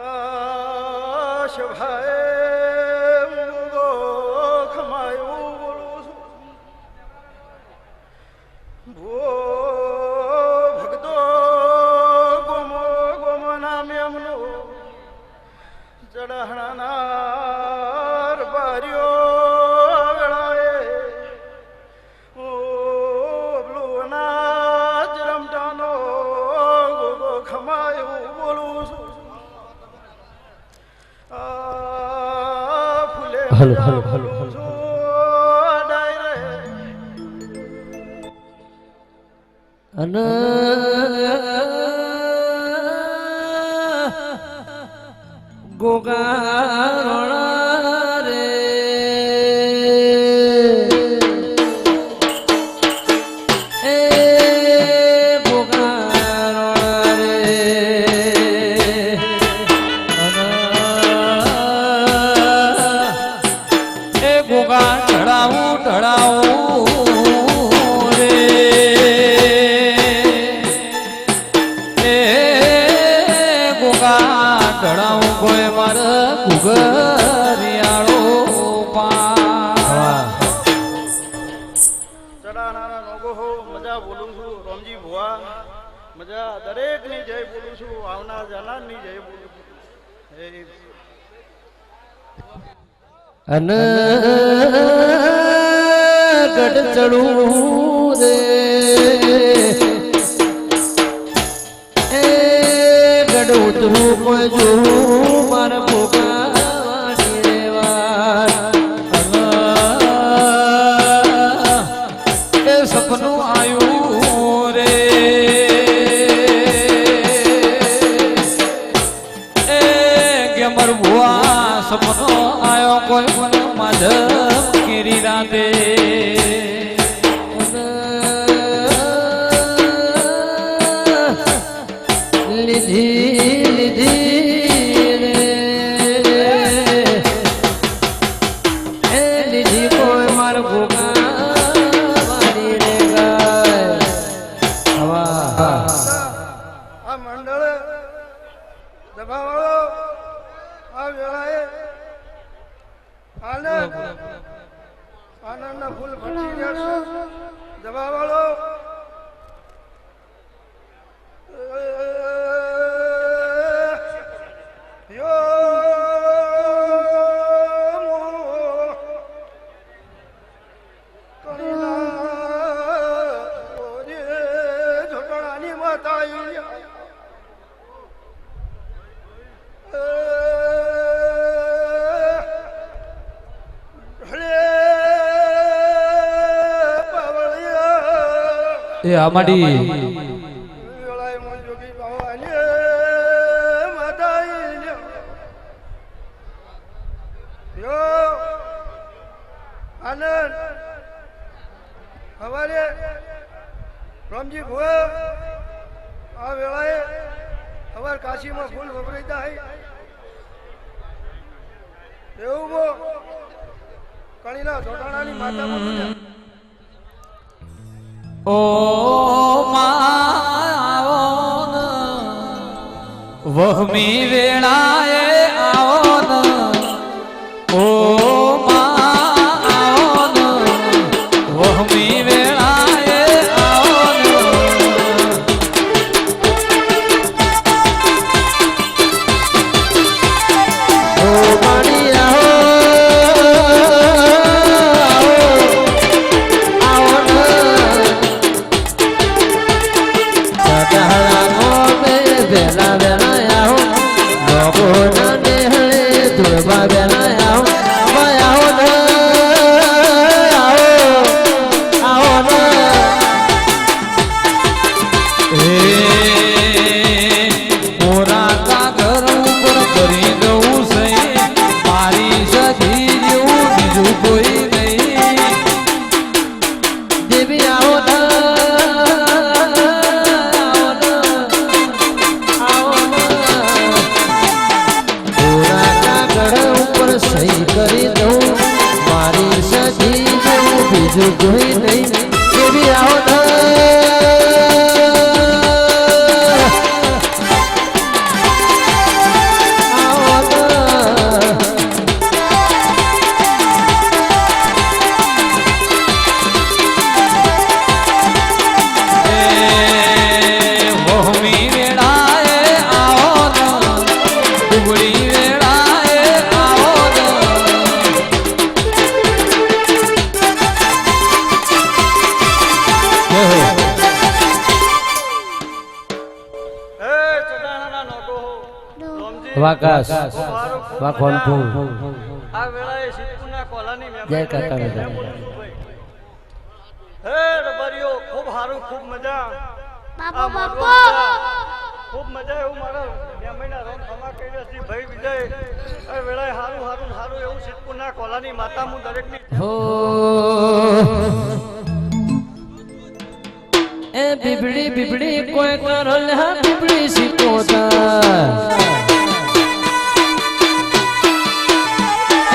આશ ભાઈ ચડહણાનાર બાર્યો વેળાએ ઓ બ્લુનાચ રમટાનો ગોગો ખમાયું બોલું છું આ ફૂલે બોલું છું ડાયરે અને ગોગારણા રે એ ગોગારણા રે એ ગોગા ઢળાવું ઢળાવું રે એ ગોગા ઢળાવું કોઈ મારે ઘુઘરિયાળો પા ચડાણાના નોગો હો મજા બોલું છું રોમજી ભુવા મજા દરેકની જય બોલું છું આવનાર જનારની જય બોલું છું હે અને ગઢ ચડું રે એ ગઢ ઉતરું કોઈ જોવું મારા ભોગાવાની રેવા એ સપનું આયું રે એ ગેમર ભુવા સપનો આયો કોઈ મને માધવ કેરી રાતે લીધી લીધી રે એ લીધી કોઈ માર ભોગા મારી રે ગાય હવા આ મંડળ દબાવાળો આ વેળાએ આનંદના ફૂલ ફટી ગયા છે દબાવાળો એ આમાડી આનંદ હવારે રામજી ભુવા આ વેળાએ હવાર કાશીમાં ફૂલ વપરાઈ જાય એવું બો કણીના જોટાણાની માતામાં ઓ માવોન વહમી વેળાએ આવોન ઓ માવોન વહમી વેળાએ આવોન ઓ મારી વેલા વેલા આવો લોકો ના દેહળે ધોળવા વેલા આવો આવો ને આવો એ મોરા કાગર ઉપર કરી દઉં છે મારી સધી જેવું બીજું કોઈ નહીં દેવી આવો ને સહી કરી દઉં મારી સજી જેવું બીજું કોઈ નહીં દેવી આવો વહમી વેળાએ આવો ને ડુબળી વેળાએ રોમજી વાકાસ ખૂબ હારું, ખૂબ વાખોનપુર મજા. આ વેળાએ સિદ્ધપુરના કોલાની જય મહેમાન કાકા તરીકે જય. જય બોલું છું ભાઈ. હે રબારીઓ ખૂબ હારું, ખૂબ મજા. બાપુ આ બાપુ મારવા ખૂબ મજા એવું મારા બે મહિના રોમ ખમા કર્યા છે ભાઈ વિજય. એ વેળાએ હારું હારું હારું એવું સિદ્ધપુરના કોલાની માતા હું દરેકની હો એ બીબડી બીબડી કોઈ કરો લ્યા બીબડી શીખોતા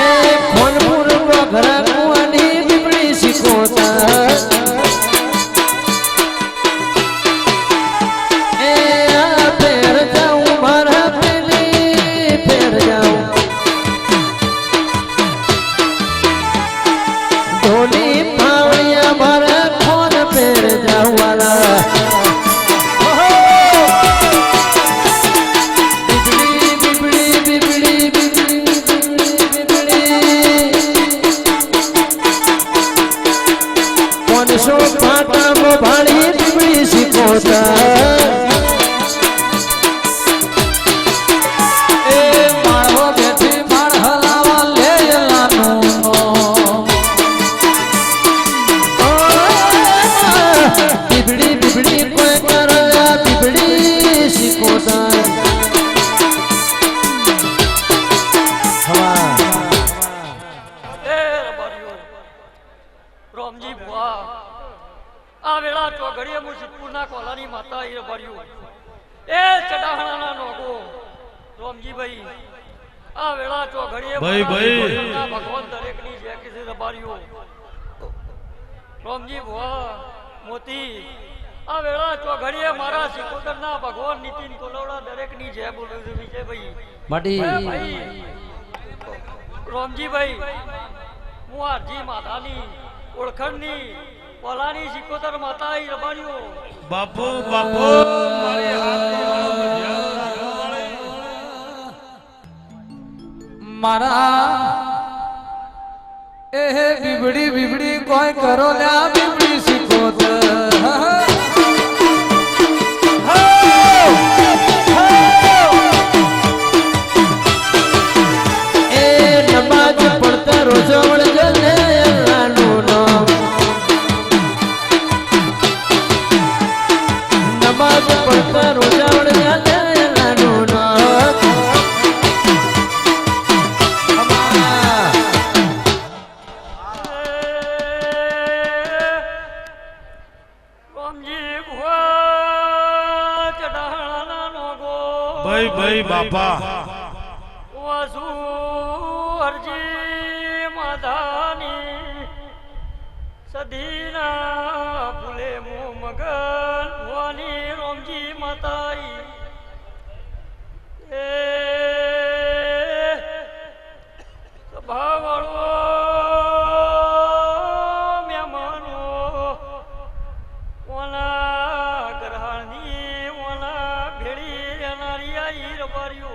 એ ફોનપુર ઘરા કુવાની બીબડી શીખોતા એ આ ફેર જાઉં મારા પેલી ફેર જાઉં ઢોલી પાવળિયા મારા ફોન ફેર જાઉં વાલા બીબડી બીબડી બીબડી બીબડી કોનસો પાટામાં ભાળી બીબડી શીખોતા એ માળો બેઠી માળ હલાવા લે લાનું બીબડી બીબડી કોઈ કરલા બીબડી શીખોતા હવા એ રબારીઓ રોમજી બુઆ આ વેળા ચોઘડીએ હું સિદ્ધપુરના કોલાની માતા એ રબારીઓ એ ચડાહણાના નોગો રોમજીભાઈ આ વેળા ચોઘડીએ ભાઈ, ભાઈ. ભગવાનના ભગવાન દરેકની જય કીધી રબારીઓ રોમજી બુઆ મોતી આ વેળા ચોઘડીએ મારા સિકોતરના ભગવાન નીતિન કોલવડા દરેકની જય બોલું છું વિજયભાઈ માટી ભાઈ રોમજીભાઈ હું આરજી માતાની ઓળખણની પોલાની સિકોતર માતા ઈ રબારીઓ બાપુ બાપુ મારી હાથની હળવદ મારા એ બીબડી બીબડી કોઈ કરો લ્યા બીબડી શીખોતા એ નમાજ પડતા રોજો વળજે અલ્લાહનું નામ નમાજ પડતા રોજા વળજે અલ્લાહનું નામ રોમજી ભુવા ચડાણાના નોગો ભાઈ ભાઈ બાપા વાસુ હરજી માધાની સદીના ફૂલે મો મગન ભવાની રોમજી માતાઈ એ સભાવાળો મહેમાનો ઓલા ગ્રહણની ઓલા ભેળી રહેનારી આઈ રબારીઓ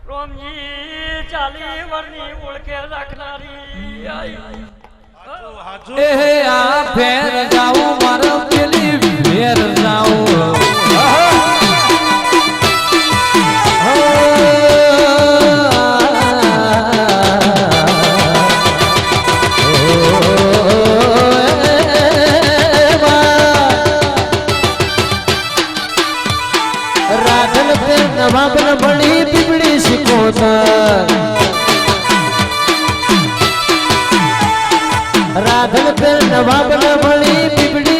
રોમજી ચાલી વરની ઓળખે રાખનારી આઈ હાચું એ આ ફેર જાઉં મારો પેલી ફેર જાઉં રાધન पे नवाब न बड़ी बिगड़ी सिकोता राधन पे नवाब न बड़ी बिगड़ी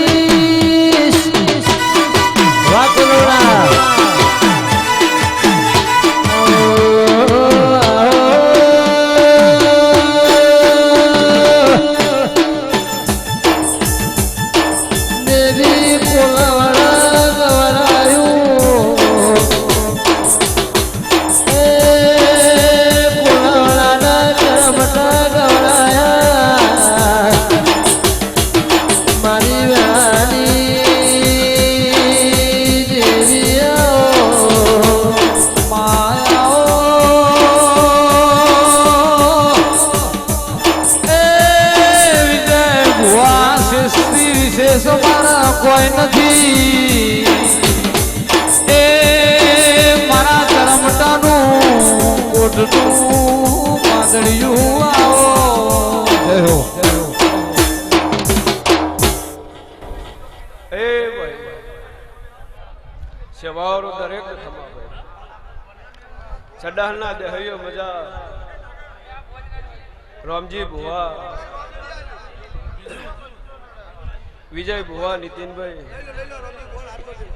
वाकलोड़ा देवी कोलावड़ा गवरायूं કોઈ નથી એ મારા ધર્મટા ચડાલના દેહયો મજા રામજી ભુવા વિજય ભુવા નીતિનભાઈ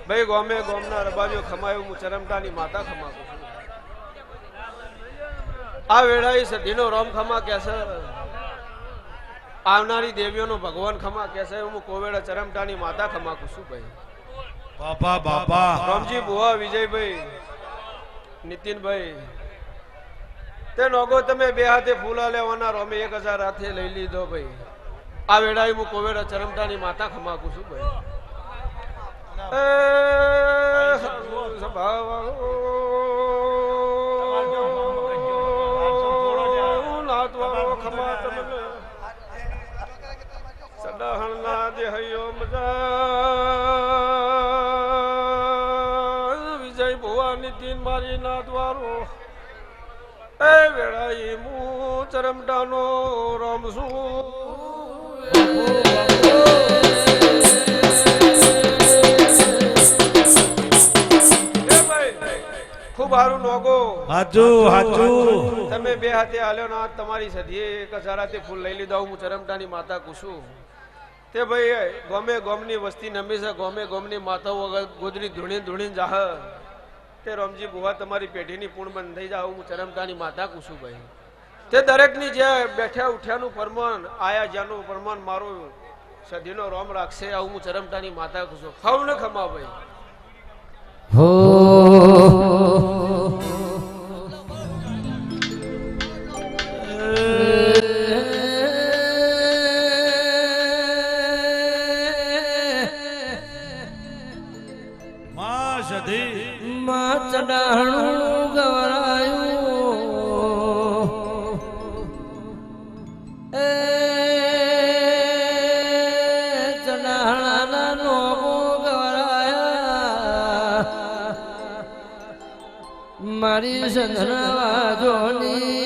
ભાઈ ગોમે ગોમના રબાજો ખમાયું હું ચરમટાની માતા ખમાકું છું આ વેળાએ સધીનો રોમ ખમા કહેશે આવનારી દેવીઓનો ભગવાન ખમા કહેશે હું કોવેડા ચરમટાની માતા ખમાકું છું ભાઈ બાપા બાપા રામજી ભુવા વિજયભાઈ નીતિનભાઈ તે નોગો તમે બે હાથે ફૂલા લેવાના રોમે 1000 હાથે લઈ લીધો ભાઈ આ વેળાએ હું કોવેડા ચરમટાની માતા ખમાકું છું ભાઈ સડાહણના દેહયો મજા વિજય ભુવા નીતિન મારી ના દ્વારો એ વેળાએ હું ચરમટાનો રમશું ખૂબ સારું નોગો હાચું તમે બે હાથે હાલ્યો ના તમારી સધીએ 1000 હાથે ફૂલ લઈ લીધા હું ચરમટાની માતા કુશું તે ભાઈ ગોમે ગોમની વસ્તી નમી છે ગોમે ગોમની માતાઓ વગર ગોદરી ધૂણી ધૂણી જાહ તે રામજી ભુવા તમારી પેઢીની પૂર્ણ બંધ થઈ જાવ હું ચરમટાની માતા કુશું ભાઈ તે દરેકની જે બેઠ્યા ઉઠ્યાનું પરમાન આયા જ્યાંનું પરમાન મારું સધીનો રોમ રાખશે આવું હું ચરમટાની માતા કુશું ખાવ ને ખમા ભાઈ હો માં સધી માં ચડાણું ગવરાયું એ ચડાણાના નોમો ગવરાયા મારી સંધરાવાજોની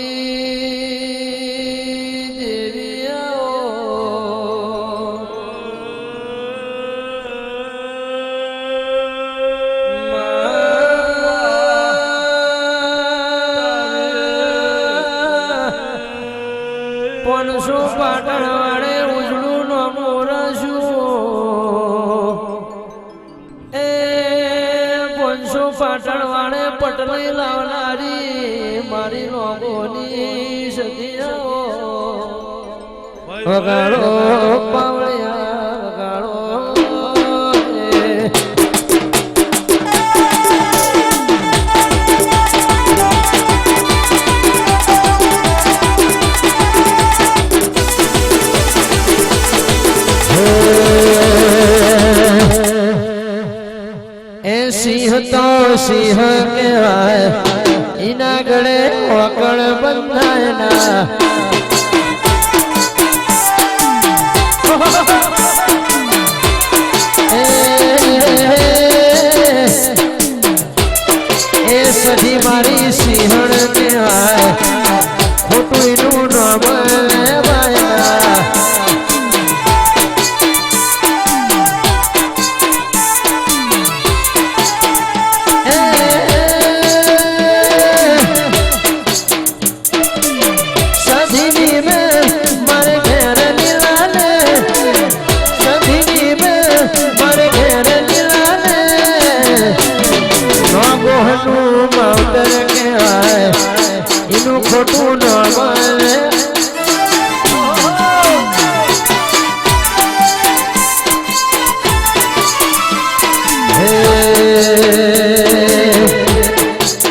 પાટણ વાળે ઉજળું નો મોરશું એ 500 પાટણ વાળે પટલી લાવનારી મારી લોગોની સદીઓ વગાડો પાવળિયા વગાડો સિંહ તો સિંહ કહેવાય એના ગળે ઓકળ બંધાય ના એ સધી મારી સિંહણ કહેવાય ખોટું એનું નામ લેવાય ના ખોટું ન મળે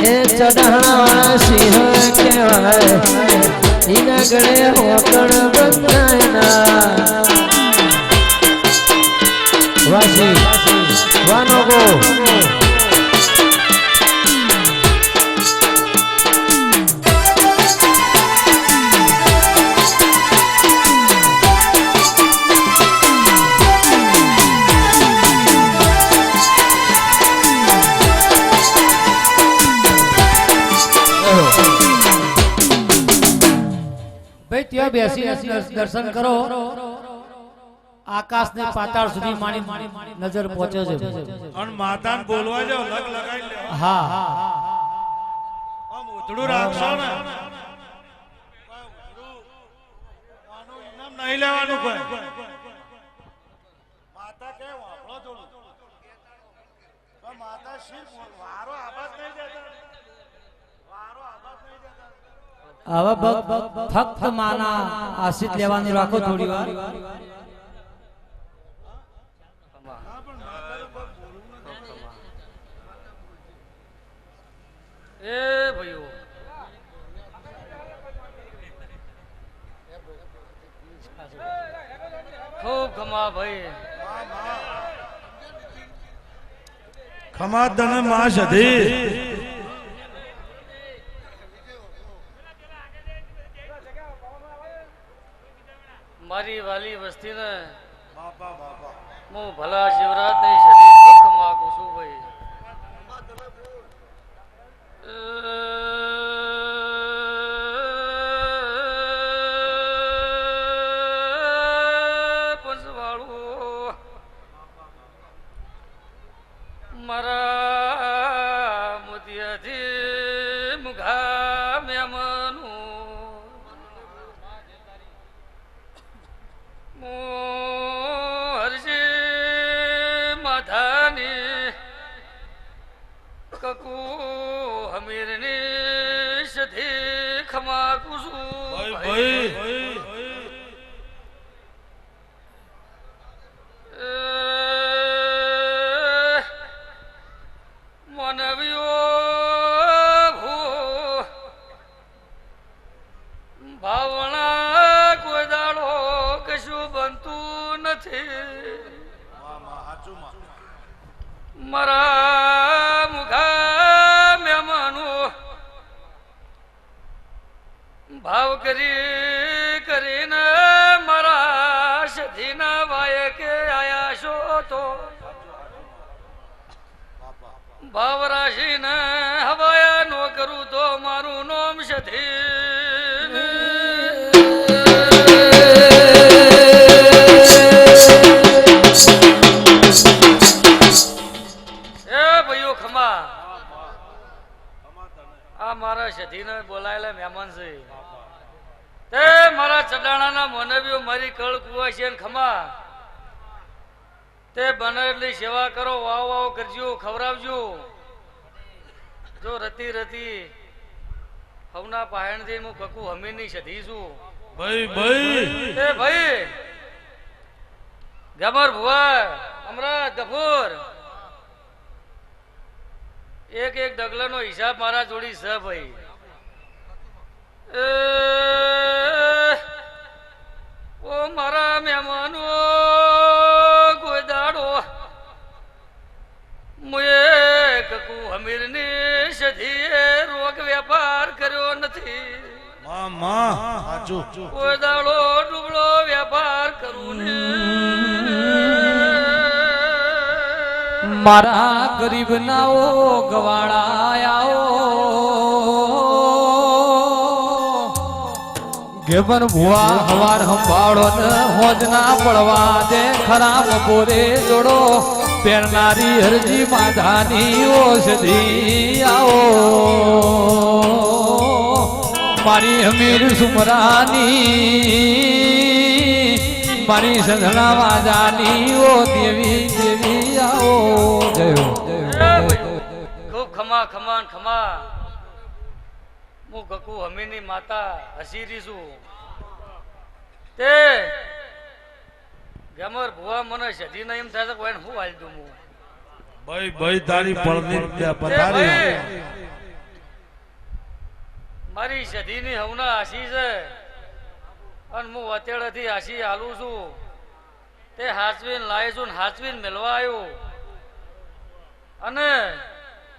એ ચઢાણા સિંહ કહેવાય એના ગળે હોકણ બંધાય ના વાસી વાનો ગો ત્યાં બેસીને દર્શન કરો આકાશ ને પાતાળ સુધી મારી નજર પહોંચે છે અને માતાને બોલવા જો લગ લગાઈ લે હા આમ ઉધડું રાખશો ને આનું ઇનામ નહીં લેવાનું કોઈ માતા કે વાપરો થોડું તો માતા શિવ વારો આબાદ નહીં દેતા વારો આબાદ નહીં દેતા હવે ફક્ત માના આશીષ લેવાની રાખો થોડી વાર એ ભાઈઓ ખૂબ ખમા ભાઈ ખમા તને માં સધી મારી વાલી વસ્તીને બાપા બાપા હું ભલા શિવરાત નહીં સદી ખૂબ ખમા કુશું ભાઈ પંચવાળું મારા મોતિયાથી મુઘા મેમનું હરજી માધાની કકુ હમીરની સધી ખમા કુસુ ભાઈ માનવીઓ ભૂ ભાવના કોઈ દાડો કશું બનતું નથી મારા મુખા મહેમાનો ભાવ કરીને મારા સધીના વાય કે આયા છો તો ભાવ રાશિને હવાયા નો કરું તો મારું નામ ભાઈઓ ખમા આ મારા સધીને બોલાયેલા મહેમાન છે તે મારા ચડાણાના મોનવીઓ મારી કળ કુવા છે ખમા તે બનેલી સેવા કરો વાવ વાવ કરજો ખવડાવજો જો રતી રતી હવના પાયણ થી હું કકુ હમીની સધી છું ભાઈ એ ભાઈ ગમર ભુવા અમરાજ ગફુર એક એક ડગલાનો હિસાબ મારા જોડી છે ભાઈ ઓ મારા મહેમાનો કોઈ દાડો મુએ કકુ હમીરની સધીએ રોગ વેપાર કર્યો નથી માં સાચું કોઈ દાડો ડૂબળો વેપાર કરું ને મારા ગરીબ નાઓ ગવાળા આવો ઘેબર ભુવા હવાર સંભાળો ને હોજ ના પડવા દે ખરાબ બોરે જોડો પહેરનારી હરજી માધાની ઓષધી આવો મારી હમીર સુમરાની મારી સંધણા વાજાની ઓ દેવી દેવી આવો જય ખૂબ ખમા ખમાન ખમા હું ગકુ હમીની માતા હસીરી છું તે ગમર ભુવા મને સધી એમ થાય કોઈ હું હાલ દઉં હું ભાઈ તારી પડની પથારી મારી સધીની હવના હાસી છે અને હું વતેડેથી હાસી હાલું છું તે હાચવીને લાવી છું ને હાચવીને મેળવા આવ્યો અને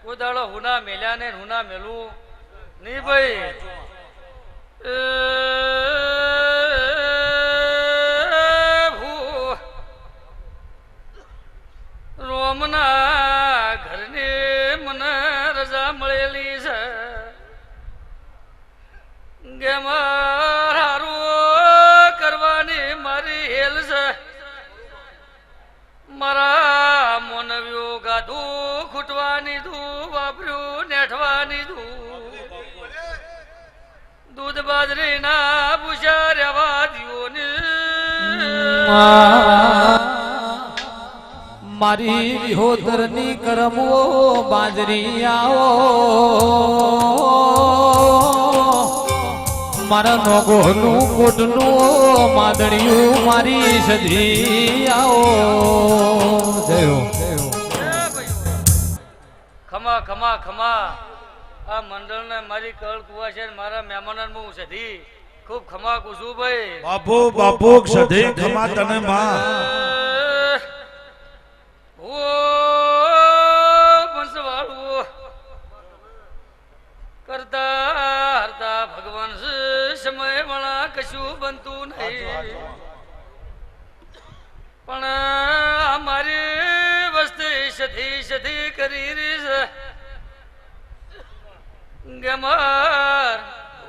કોઈ દાડો હુના મેલ્યા ને હુના મેલું નહીં ભાઈ રોમના ઘરની મને રજા મળેલી છે કે મારું કરવાની મારી હેલ છે મારા મોનવ્યું ગાધું ખૂટવાની તું વાપર્યું નેઠવાની તું દૂધ બાજરીના ભૂસા રહેવા દ્યો ને મારી વિહોતરની કરમો બાજરી આવો મારા નોગોનું કોટનું માદણિયું મારી સધી આવો જયો ખમા ખમા ખમા આ મંડળને મારી કળ કુવા છે ને મારા મહેમાનોને હું સધી ખૂબ ખમા કુસું ભાઈ બાપુ બાપુ સધી ખમા તને માં બંસવાળું કરતા હરતા ભગવાન સમય વણા કશું બનતું નહીં પણ અમારી વસ્તી સધી સધી કરી રહી છે ગમાર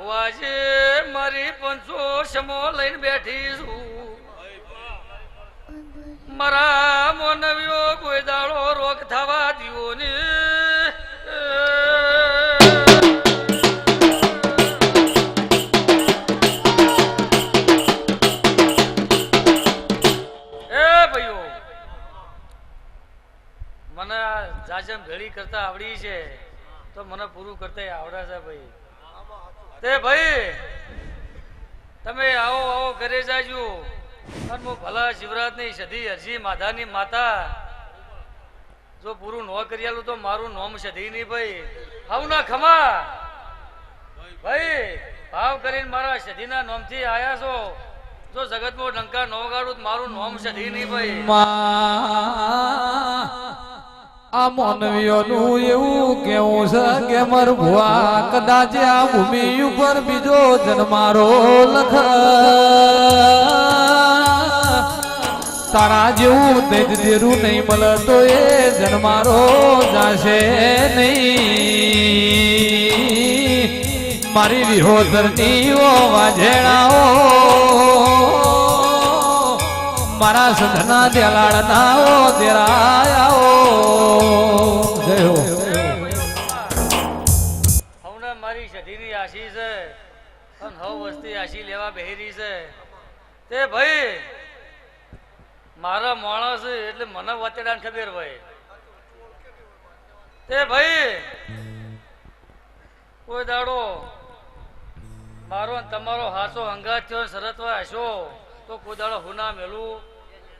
વાજે મારી પંચો સમો લઈને બેઠી છું મારા મોનવ્યો કોઈ દાડો રોગ થવા દ્યો ને એ ભાઈઓ મને આ જાજમ ભેળી કરતા આવડી છે તો મને પૂરું કરતા આવડે છે ભાઈ તે ભાઈ તમે આવો આવો ઘરે જાજો અને હું ભલા શિવરાજની સધી હરજી માધાની માતા જો પૂરું ન કરી આલું તો મારું નોમ સધી નહીં ભાઈ હાવના ખમા ભાઈ ભાવ કરીને મારા સધીના નોમથી આયા છો જો જગતમાં ડંકા ન વગાડું તો મારું નોમ સધી નહીં ભાઈ આ માનવીઓનું એવું કેવું છે કે મર ભુવા કદાચ આ ભૂમિ ઉપર બીજો જન્મારો લખ તારા જેવું તેજ દેરું નહીં મળે તો એ જન્મારો જાશે નહીં મારી વિહોતરની ઓ વાજેણાઓ મારા સધના દેલાડના ઓ દેરાયાઓ જય હો હમણાં મારી સધીની આશી છે અને હવ વસ્તી આશી લેવા બેહરી છે તે ભાઈ મારા માણસ એટલે મને વતેડાને ખબર હોય તે ભાઈ કોઈ દાડો મારો ને તમારો હાસો હંગાત થયો સરતવા હશો તો કોઈ દાડો હુના મેલું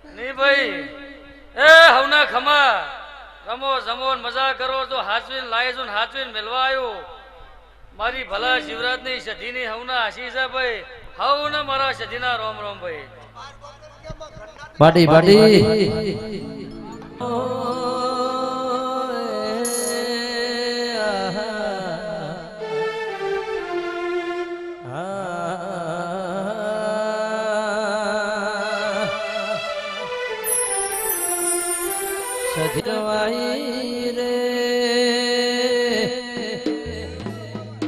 નહીં ભાઈ એ હવના ખમા રમો જમો મજા કરો તો હાચવીને લાય છું ને હાચવીને મેલવા આવ્યો મારી ભલા શિવરાજની સધીની હવના આશી છે ભાઈ હવના મારા સધીના રોમ રોમ ભાઈ બાડી બાડી સધીરવાઈ રે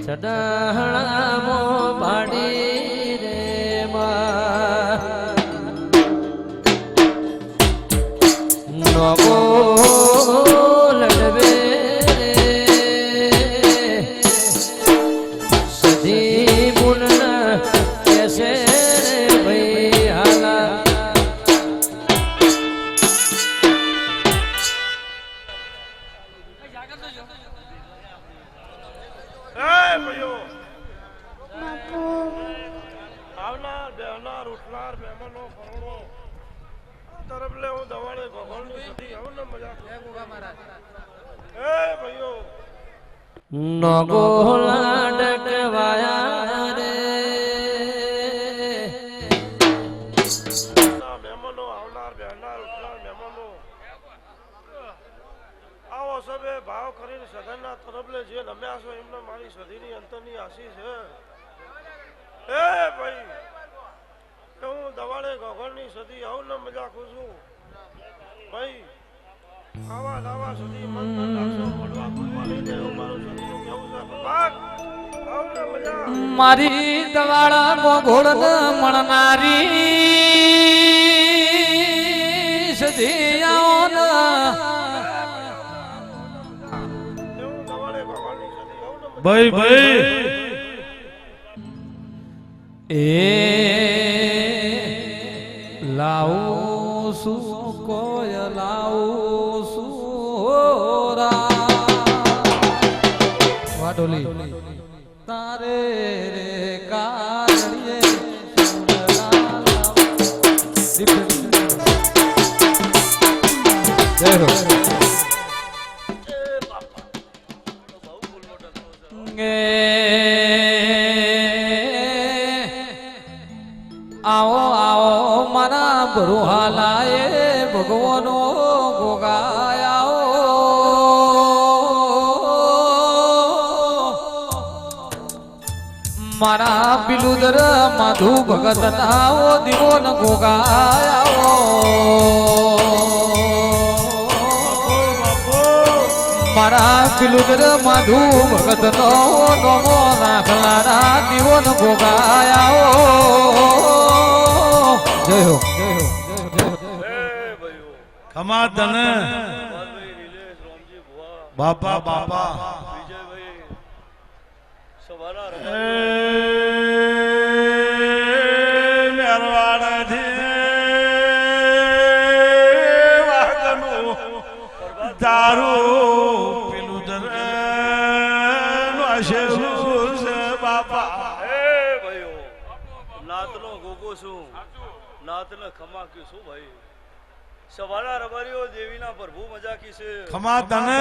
ચડાહણામો પાડી રે નગો લડવે રે સધી મુનના કેસે રે ભાઈ હાલા આવનાર બેહનાર ઉઠનાર મહેમાનો ફરણો તરફ લે હું દવાડે ભગવાનની સધી આવું ને મજા એ ભાઈઓ નગો લાડકવાયા રે મહેમાનો આવનાર બેહનાર ઉઠનાર મહેમાનો આવો સબે ભાવ કરીને સદનના તરફ લે જે નમ્યા છો એમને મારી સધીની અંતરની આશી છે એ ભાઈ હું દવાડે ગોગળની સદી આવું ને મજા ખુશ છું ભાઈ આવા દાવા સુધી મન ન લાગશો પડવા પડવા નહીં દે એવું મારું સદીનું કેવું છે ભગવાન આવું ને મજા મારી દવાળા મોઘોળ મળનારી સધિયાઓ એવું દવાડે ગોગળની સદી આવું ને મજા ભાઈ ભાઈ લાવું શું કોઈ લાવું શું વાટોલી તારે રે કાળીએ જય હો આવો આવો મારા બરુહાલાએ ભગવાનો ગોગાયાઓ મારા પિલુદર માધુ ભગત નાઓ દીવો ન ગોગાયાઓ મારા પિલુદર માધુ ભગત નો નમો રાખલાના દીવો ન ગોગાયાઓ જય હો ખમા તને બાપા બાપા દારૂ પેલું બાપા નાતનો ગોગો છું નાતને ખમા કી શું ભાઈ સવારના રબારીઓ દેવીના પ્રભુ મજા કી છે ખમા તને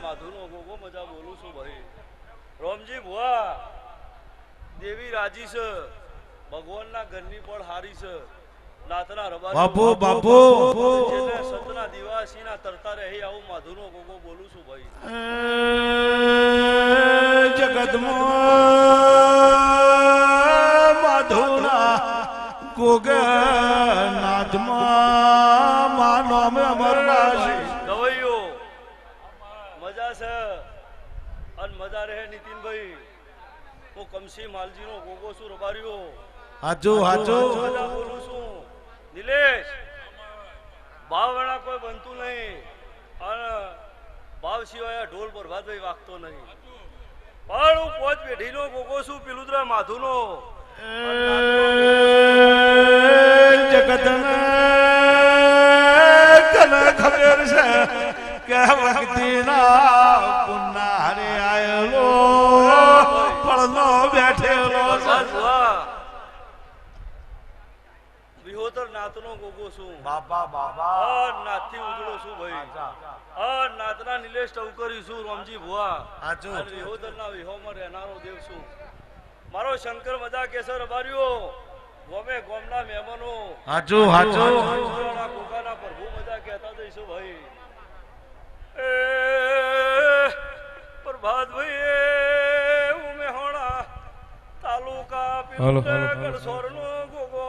માધુનો ગોગો મજા બોલું છું ભાઈ રોમજી ભુવા દેવી રાજી છે ભગવાનના ઘરની પણ હારી છે નાતના રબારી બાપુ બાપુ જેને સતના દિવાસીના તરતા રહી આવું માધુનો ગોગો બોલું છું ભાઈ જગતમાં માધુના ગોગનાથમાં માનો અમરનાશી ગવૈયો મજા છે અને મજા રહે નીતિનભાઈ હું કમસી માલજીનો ગોગો છું રબારીઓ હાચું હાચું મજા બોલું છું નિલેશ ભાવ વેળા કોઈ બનતું નહીં અને ભાવ સિવાય ઢોલ પર ભાઈ વાગતો નહીં પણ હું પોચ પેઢીનો ગોગો છું પિલુદરા માધુનો જગતના કને ખબર છે કે વખતીના પુનારે આયેલો પડનો બેઠેલો વિહોતર નાતનો ગોગો છું બાપા બાપા નાથથી ઉજળો છું ભાઈ નાતના નિલેશ ટવકરી છું રોમજી ભુવા હાચું વિહોતરના વિહોમાં રહેનારો દેવ છું મારો શંકર મજા કેસર અબાર્યો ગોમે ગોમના મહેમાનો હાચું હાચું કોકાના પ્રભુ મજા કહેતા જઈશું ભાઈ પ્રભાત ભાઈ ઉમે હોણા તાલુકા ગઢસોરનો ગોગો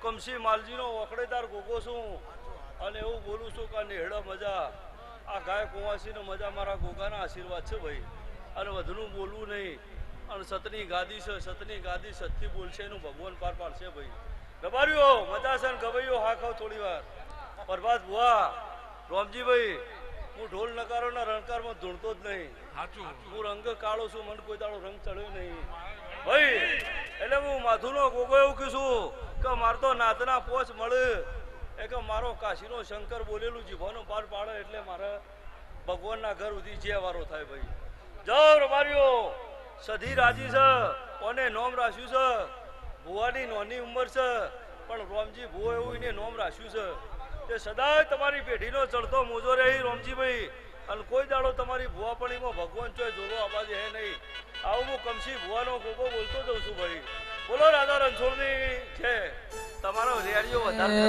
કમસી માલજીનો વખડેદાર ગોગો છું અને એવું બોલું છું કે નેહડા મજા આ ગાય કુંવાસીનો મજા મારા ગોગાના આશીર્વાદ છે ભાઈ અને વધુનું બોલવું નહીં અને સતની ગાદી છે સતની ગાદી સતથી બોલશે એનું ભગવાન પાર પાડશે ભાઈ ગબારીઓ મજા છે ને ગવાઈઓ હા ખાવ થોડી વાર પ્રભાત ભુવા રોમજીભાઈ હું ઢોલ નકારોના રણકારમાં ધૂણતો જ નહીં હું રંગ કાળો છું મને કોઈ દાડો રંગ ચડ્યો નહીં ભાઈ એટલે હું માથુનો ગોગો એવું કીધું કે મારે તો નાતના પોચ મળે એ કે મારો કાશીનો શંકર બોલેલું જીભોનો પાર પાડે એટલે મારે ભગવાનના ઘર સુધી જે વારો થાય ભાઈ જાઓ રબારીઓ સધી રાજી છે કોને નોમ રાખ્યું છે ભુવાની નોની ઉંમર છે પણ રોમજી ભુવો એવું એને નોમ રાખ્યું છે તે સદાય તમારી પેઢીનો ચડતો મોજો રહી રોમજીભાઈ અને કોઈ દાડો તમારી ભુવાપણીમાં ભગવાન ચોય જોડો આવાજ હે નહીં આવું હું કમસી ભુવાનો ગોગો બોલતો જઉં છું ભાઈ બોલો રાધા રણછોડની છે તમારો રેડિયો વધારે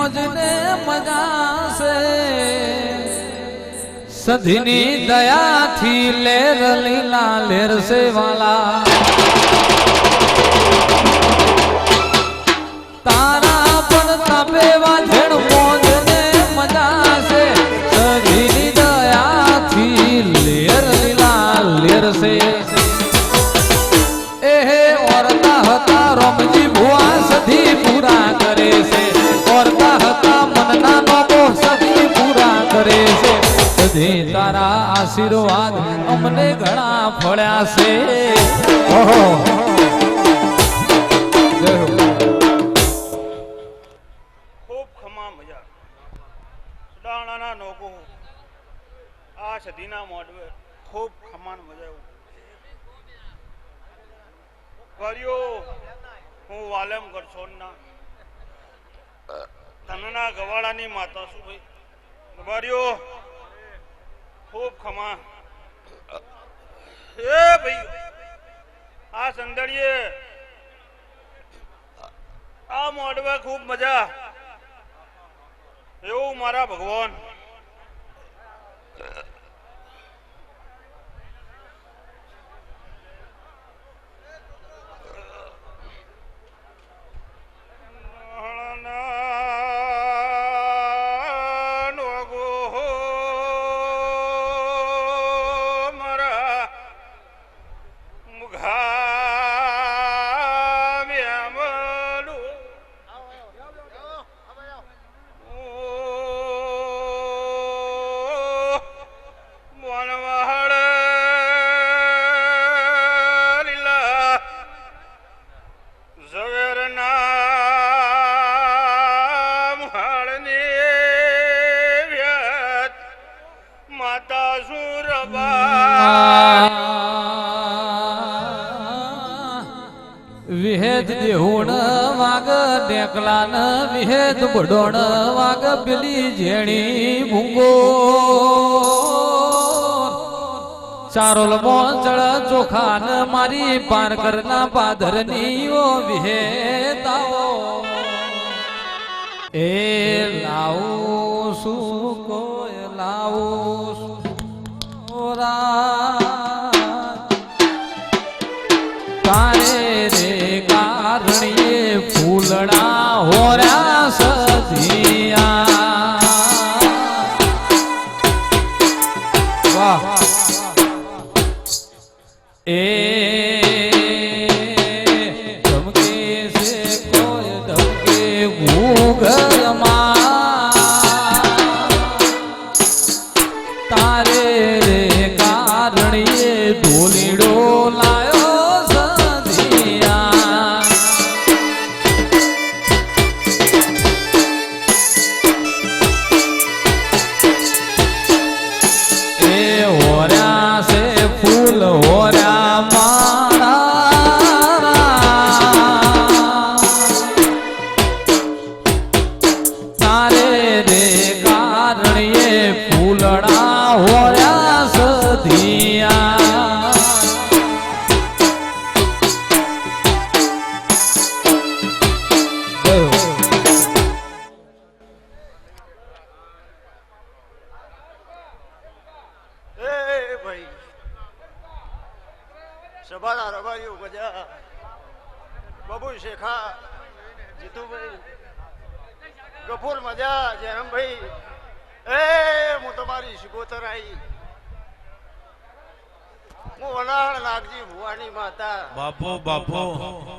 મોજ ને મજા છે સધીની દયાથી લેર લીલા લેર સે વાલા તારા પર તાપેવા જેણ મોજ ને મજા છે સધીની દયાથી લેર લીલા લેર સે એહે ઓરતા હતા રમજી ભુવા સધી પૂરા કરે છે ઓરતા હતા મનના નોકો સધી પૂરા કરે છે સધી તારા આશીર્વાદ અમને ઘણા ફળ્યા છે ઓહો ખૂબ ખમા મજા સુડાણાના નોકો આ સધીના મોડવે ખૂબ ખમાન મજા કર્યો હું વાલેમ ગરસોનના તનના ગવાળાની માતા છું ભાઈ ગવારીઓ ખૂબ ખમા એ ભાઈ આ સંદડીએ આ મોડવે ખૂબ મજા એવું મારા ભગવાન વિહેદ દેહુણ વાગ ટેકલાન વિહેદ બડોણ વાગ પેલી ઝેણી ભૂંગો ચારોલ મોચળ ચોખાન મારી પારકરના પાદરની ઓ વિહેતાઓ એ લાવું શું કોઈ લાવું તારે રે કારણીએ ફૂલડા હોર્યા સધિયા વાહ એ ધમકે છે કોઈ ધમકે ભૂગરમાં તારે રે કારણીએ ઢોલીડો લાયો સભાના રબારીઓ મજા બબુ શેખા જીતુભાઈ ગફુર મજા જયરામભાઈ એ હું તમારી શિકોતર આવી હું વનાળ નાગજી ભુવાની માતા બાપો બાપો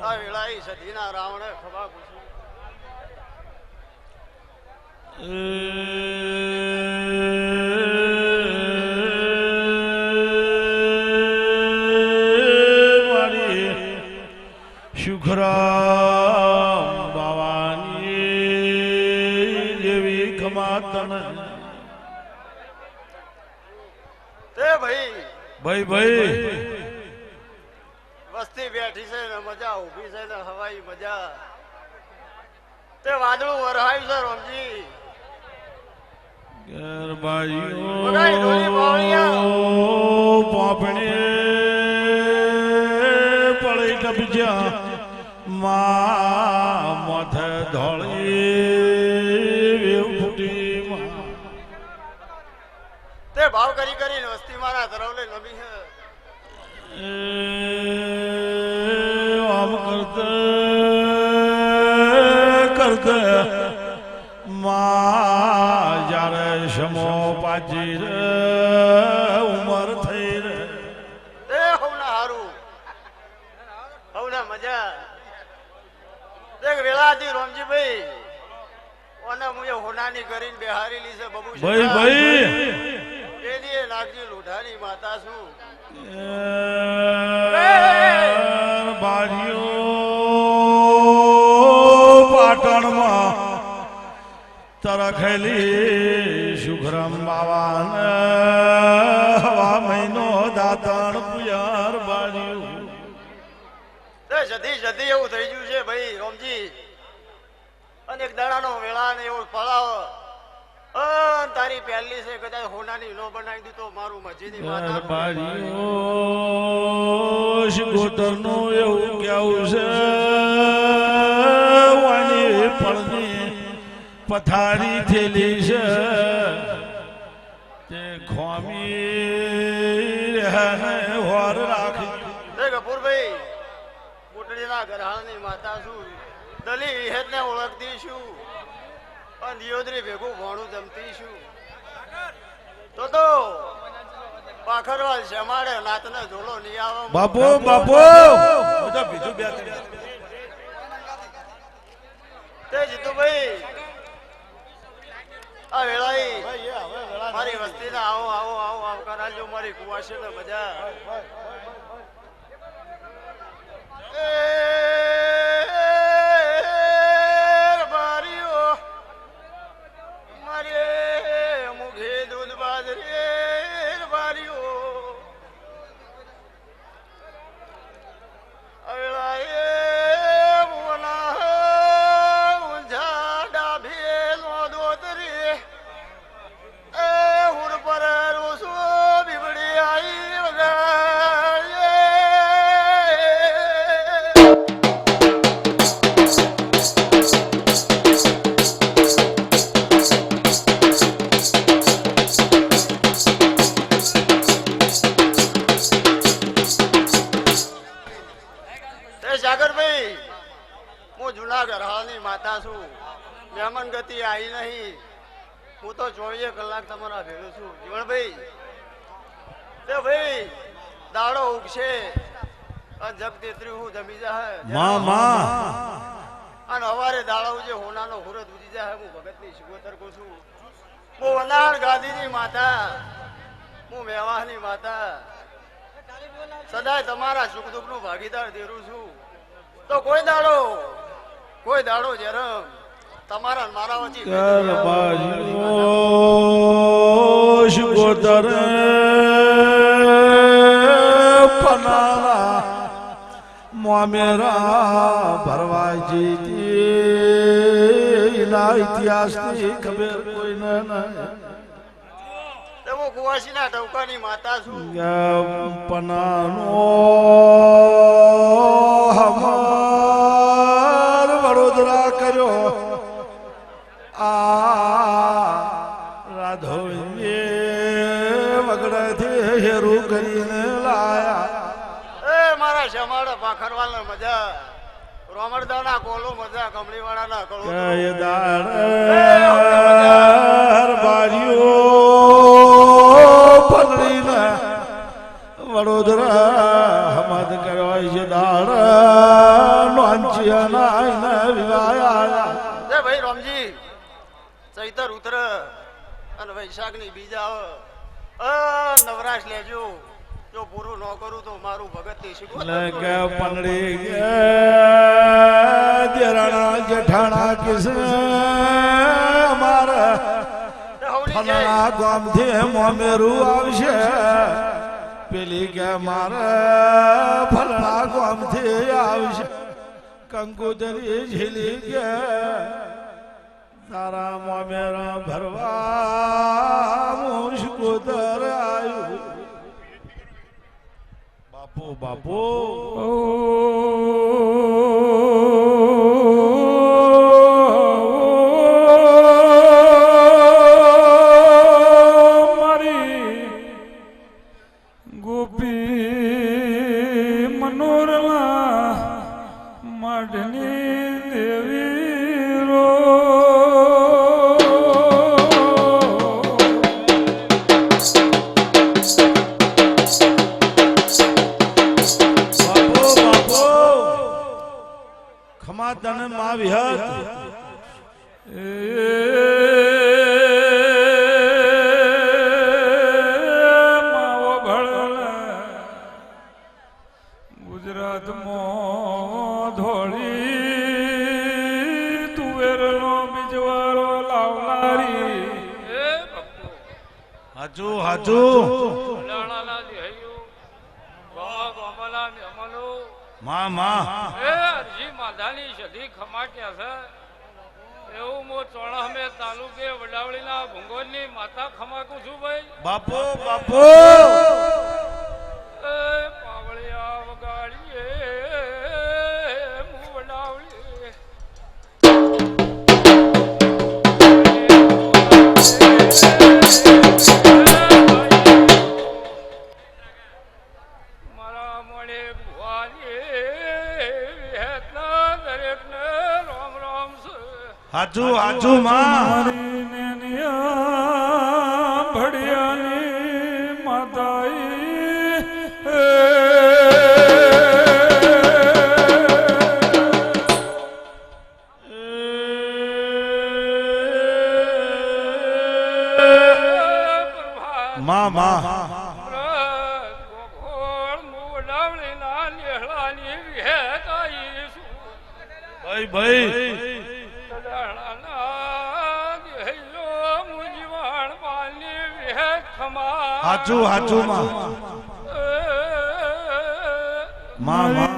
આ વેળાઈ સધીના રાવણે ખભા પૂછું શુખરામ બાવાની જેવી ખમાતન તે ભાઈ ભાઈ ભાઈ વસ્તી બેઠી છે ને મજા ઊભી છે ને હવાઈ મજા તે વાદળું વરહાયું છે રમજી પોપણે પડી ટપજ્યા મા મથ ધોળી એ ભાવ કરી કરીને વસ્તી મારા ધરવલે નમી છે આમ કરતે માં જ્યારે સમો પાજી રે ઉમર થઈ રે એ હવના હારું હવના મજા દેખ વેલાથી રોમજીભાઈ ઓને મુએ હોનાની કરીને બેહારેલી છે બબુ ભાઈ એ દીએ નાગજી લોઢાની માતા છું બારીઓ પાટણમાં તરખેલી શુભ્રમ બાવાને હવા મહિનો દાતણ પુયાર બારીઓ જતી જતી એવું થઈ ગયું છે ભાઈ રોમજી અને એક દાડાનો વેળા ને એવું પડાવ તારી પહેલી છે કદાચ હોનાની નો બનાવી દીધો મારું મજીની માતા બારીઓ ગોતરનું એવું કેવું છે વાની પડની પથારી થેલી છે તે ખોમી હોર રાખી કપૂરભાઈ કોટડીના ઘરહાળની માતા છું દલી વિહેતને ઓળખતી છું અને દિયોદરી ભેગું ભોણું જમતી છું તો પાખરવાલ શમાડે નાતને ઝોલો નહીં આવે બાપુ બાપુ બીજું બે તે જીતુભાઈ આ વેળાઈ મારી વસ્તીને આવો આવો આવો આવકાર આલજો મારી કુવાશે ને મજા બારીઓ મારે મુખે દૂધ બાજરી બારીઓ સાગરભાઈ હું જુનાગઢ હાલની માતા છું મહેમાન ગતિ આવી નહીં હું તો 24 કલાક તમારા ભેળું છું જીવણભાઈ તે ભાઈ દાડો ઉગશે અને જગ તેતરી હું જમી જાય અને હવારે દાડો ઉજે હોનાનો હુરત ઉજી જાય હું ભગતની શિગોતર કહું છું હું વનાણ ગાદીની માતા હું મેવાહની માતા સદાય તમારા સુખ દુઃખ નું ભાગીદાર દેરું છું તો કોઈ દાડો જરમ તમારા મારા વચ્ચે શિગોતર પનારા મોમેરા ભરવાજી ના ઇતિહાસની ખબર કોઈને નહીં હું કુવાસીના ટવકાની માતા છું પનાનો હમાર વડોદરા કર્યો આ રાધોએ વગડેથી હેરું કરીને લાયા એ મારા શમાડા પાખરવાલ મજા રોમડદાના કોલો મજા કમળીવાળાના કળો બારીઓ પંદડીને વડોદરા હમદ કરવા છે દાડ નોંચિયાના વિવાયા ભાઈ રોમજી ચૈતર ઉતર અને વૈશાખ ની બીજા નવરાશ લેજો જો પૂરું ન કરું તો મારું ભગત ની શીખવું પંદડી દેરાણા જેઠાણા કિસન અમારા ફલાણા ગામથી મોમેરું આવશે પેલી કે મારે ફલાણા ગામથી આવશે કંકુતરી ઝીલી કે તારા મોમેરા ભરવા મુશ્કોતર આવ્યું બાપુ બાપુ મારી ખમા તને માં વિહત માવો ભળ ગુજરાતમાં ધોળી તુવેરનો બીજવારો લાવનારી હાચું હાચું લાલાના દેહૈયું ગોમા ગોમાના મહેમાનો માં માં એ અરજી માધાની સધી ખમા ક્યાં છે એવું હું ચોણામે તાલુકે વડાવડીના ભૂંગોળની માતા ખમાકું છું ભાઈ બાપુ બાપુ એ પાવળિયા વગાડીએ હું વડાવડી મારા મોડે ભુવાની હેતના દરેકને રામ રામ છે હાચું હાચું માં ભડિયાની માતાઈ માં માં ભાઈ ભાઈ હાચું હાચું માં માં માં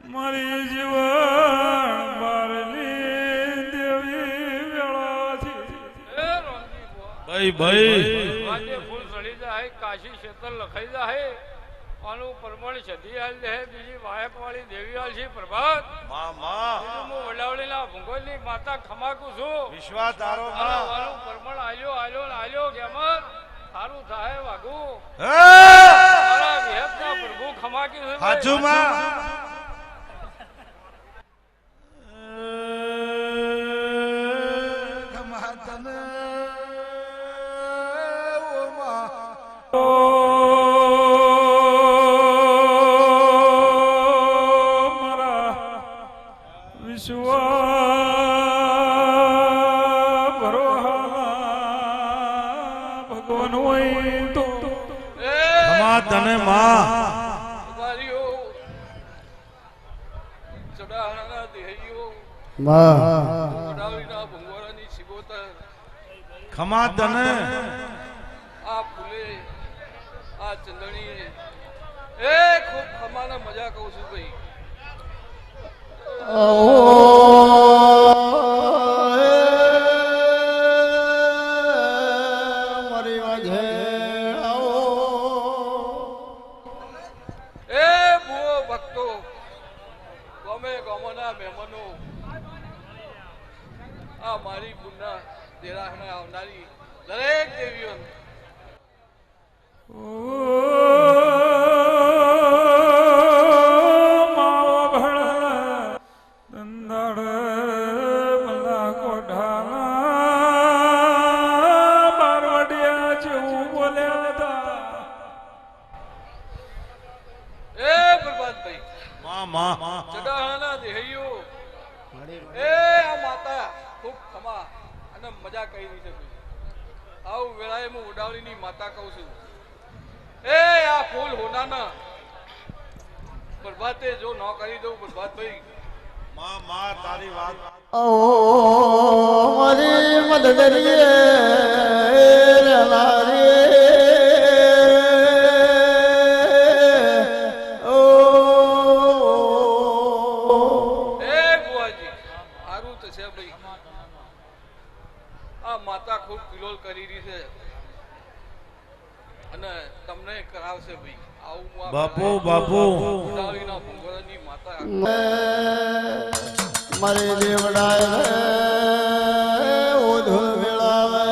મારી જીવન બારની દેવી વેળાથી ભાઈ ભાઈ આજે ફૂલ સડી જાય કાશી ક્ષેત્ર લખાઈ જાય આનું પ્રમાણ સધી હાલ છે બીજી વાયક વાળી દેવી હાલ છે પ્રભાત માં માં હું વડાવડીના ભૂંગોળની માતા ખમાકું છું વિશ્વાસ તારો માં આનું પ્રમાણ આલ્યો ગેમર સારું થાય વાગુ હે મારા વિહતના પ્રભુ ખમાકી છે હાચું માં ખમા તને ઓ માં મારા વિશ્વા ભગવાન હોય તો ખમા તને માં ચડાણા દેહીઓ વડાવડીના ભૂંગોળાની સિબોતર ખમા તને આ ફૂલે આ ચંદણી એ ખૂબ ખમાના મજા કહું છું ભાઈ મારી વાજે આવો એ ભૂવો ભક્તો ગમે ગમોના મહેમાનો આ મારી પુના દેરાહને આવનારી દરેક દેવીઓ માવો ભળ દંદાડ મલા કોઢાના બારવડિયા જેવું બોલ્યા હતા એ પ્રભાતભાઈ માં માં ચડાહાના દેહીઓ એ આ માતા ખૂબ ખમા અને મજા કરી રહી છે આવું વેળાએ હું ઉડાવડીની માતા કહું છું એ આ ફૂલ હોનાના પ્રભાતે જો ન કરી દઉં પ્રભાતભાઈ માં માં તારી વાત ઓ મારી મદદરીએ લારી ઓ એ બુઆજી સારું તો છે ભાઈ આ માતા ખૂબ કિલોલ કરી રહી છે અને તમને કરાવશે ભાઈ આવું હું આ બાપુ બાપુ ઉડાવડીના ભૂંગોળાની માતા મારી દેવડાય ઓધો વેળાવે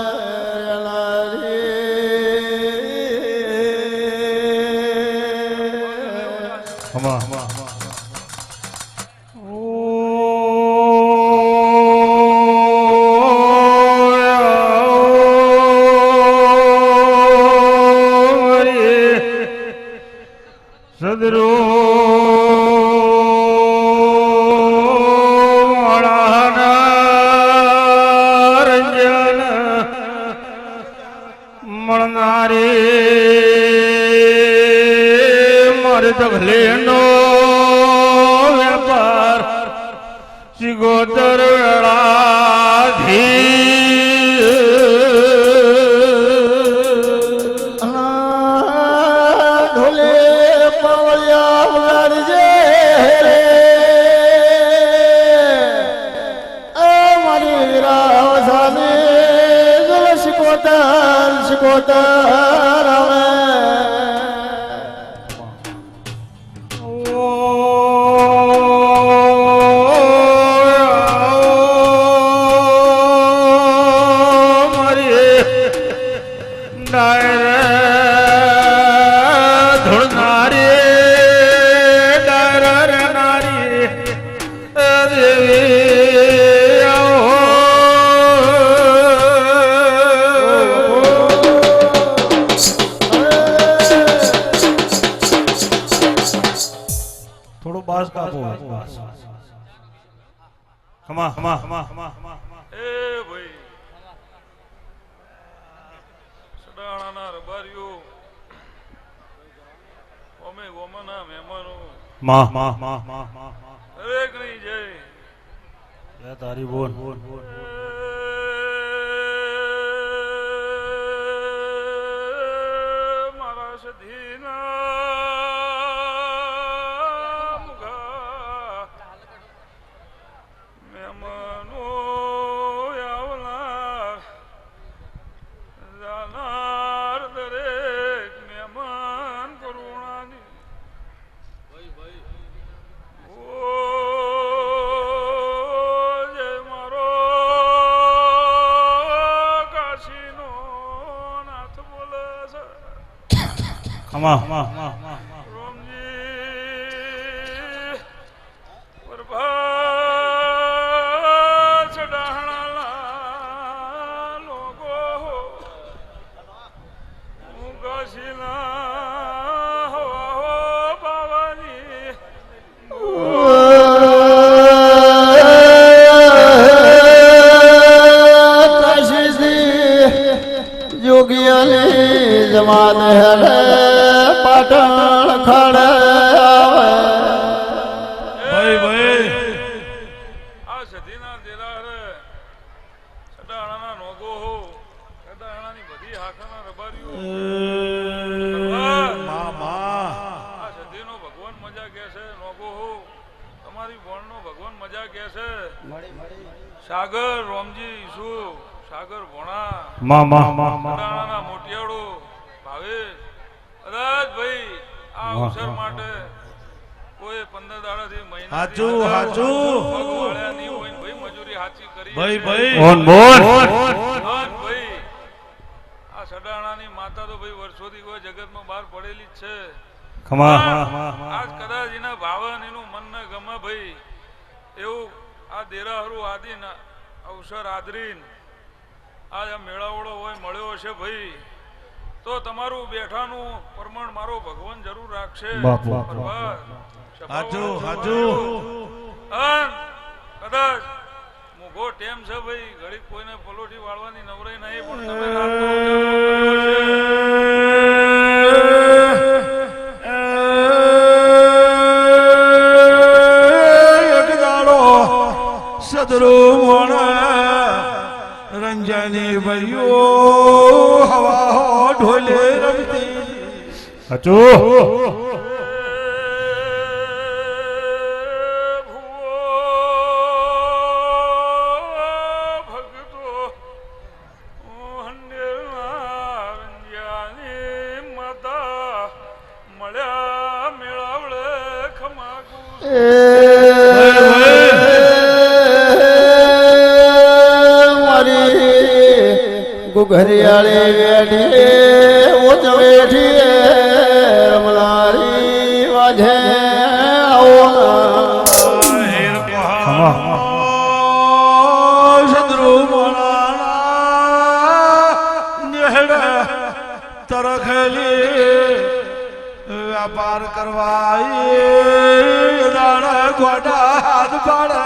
ખમા સિગોતર વેળાથી ઢોલે પાવળિયા વગાડજે રે મારી વીરા સાને શિકોતર આવે થોડું બાસ કાપો હમા એ ભાઈ સડાણાના રબારીઓ અમે ગોમાના મહેમાનો દરેક ની જય તારી બોલ મારા સધીના મહેમાનો આવનાર જાનાર દરેક મહેમાન કરુણાની જય મારો કાશીનો નાથ બોલે છે રોમજી પ્રભા ચડાણા લોકો હું કાશીના હવા બાવાની જોગિયાની જમાત હેરે પાટણ ખડે ભાઈ આ સધીના દેલારે સડાણાના નોગો હો સડાણાની બધી હાખાના રબારીઓ આ સધીનો ભગવાન મજા કે છે નોગો હો તમારી બોણનો ભગવાન મજા કે છે સાગર રોમજી ઈસુ સાગર ભોણા સડાણાના મોટિયાળો ભાવેશ કદાચ ભાઈ આ અવસર માટે કોઈ 15 દાડાથી મહિના ભાઈ મજૂરી હાચી કરી ભાઈ આ સડાણાની માતા તો ભાઈ વર્ષોથી કોઈ જગતમાં બહાર પડેલી જ છે આજ કદાચ એના ભાવન એનું મન ને ગમે ભાઈ એવું આ દેરાહરું આદિ અવસર આદરીન આ મેળાવડો હોય મળ્યો હશે ભાઈ તો તમારું બેઠાનું પ્રમાણ મારો ભગવાન જરૂર રાખશે કદાચ મોઘો ટેમ છે ભાઈ ઘડી કોઈને પલોઠી વાળવાની નવરાઈ નહીં પણ તમે સદરૂ રંજાની ભાઈઓ હવા ઢોલે રમતી ઘરિયાળે વેઠીએ ઓચ વેઠીએ રમલારી વાજે તરખેલી વ્યાપાર કરવા દાણા ગોડા હાથ પાડે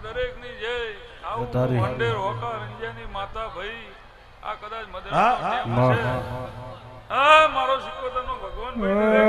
દરેકની જય. આવું તારી. વંડેર હોકા રંજિયાની માતા ભાઈ આ કદાચ મદદ હા, હા મારો સિકોતરનો ભગવાન ભાઈ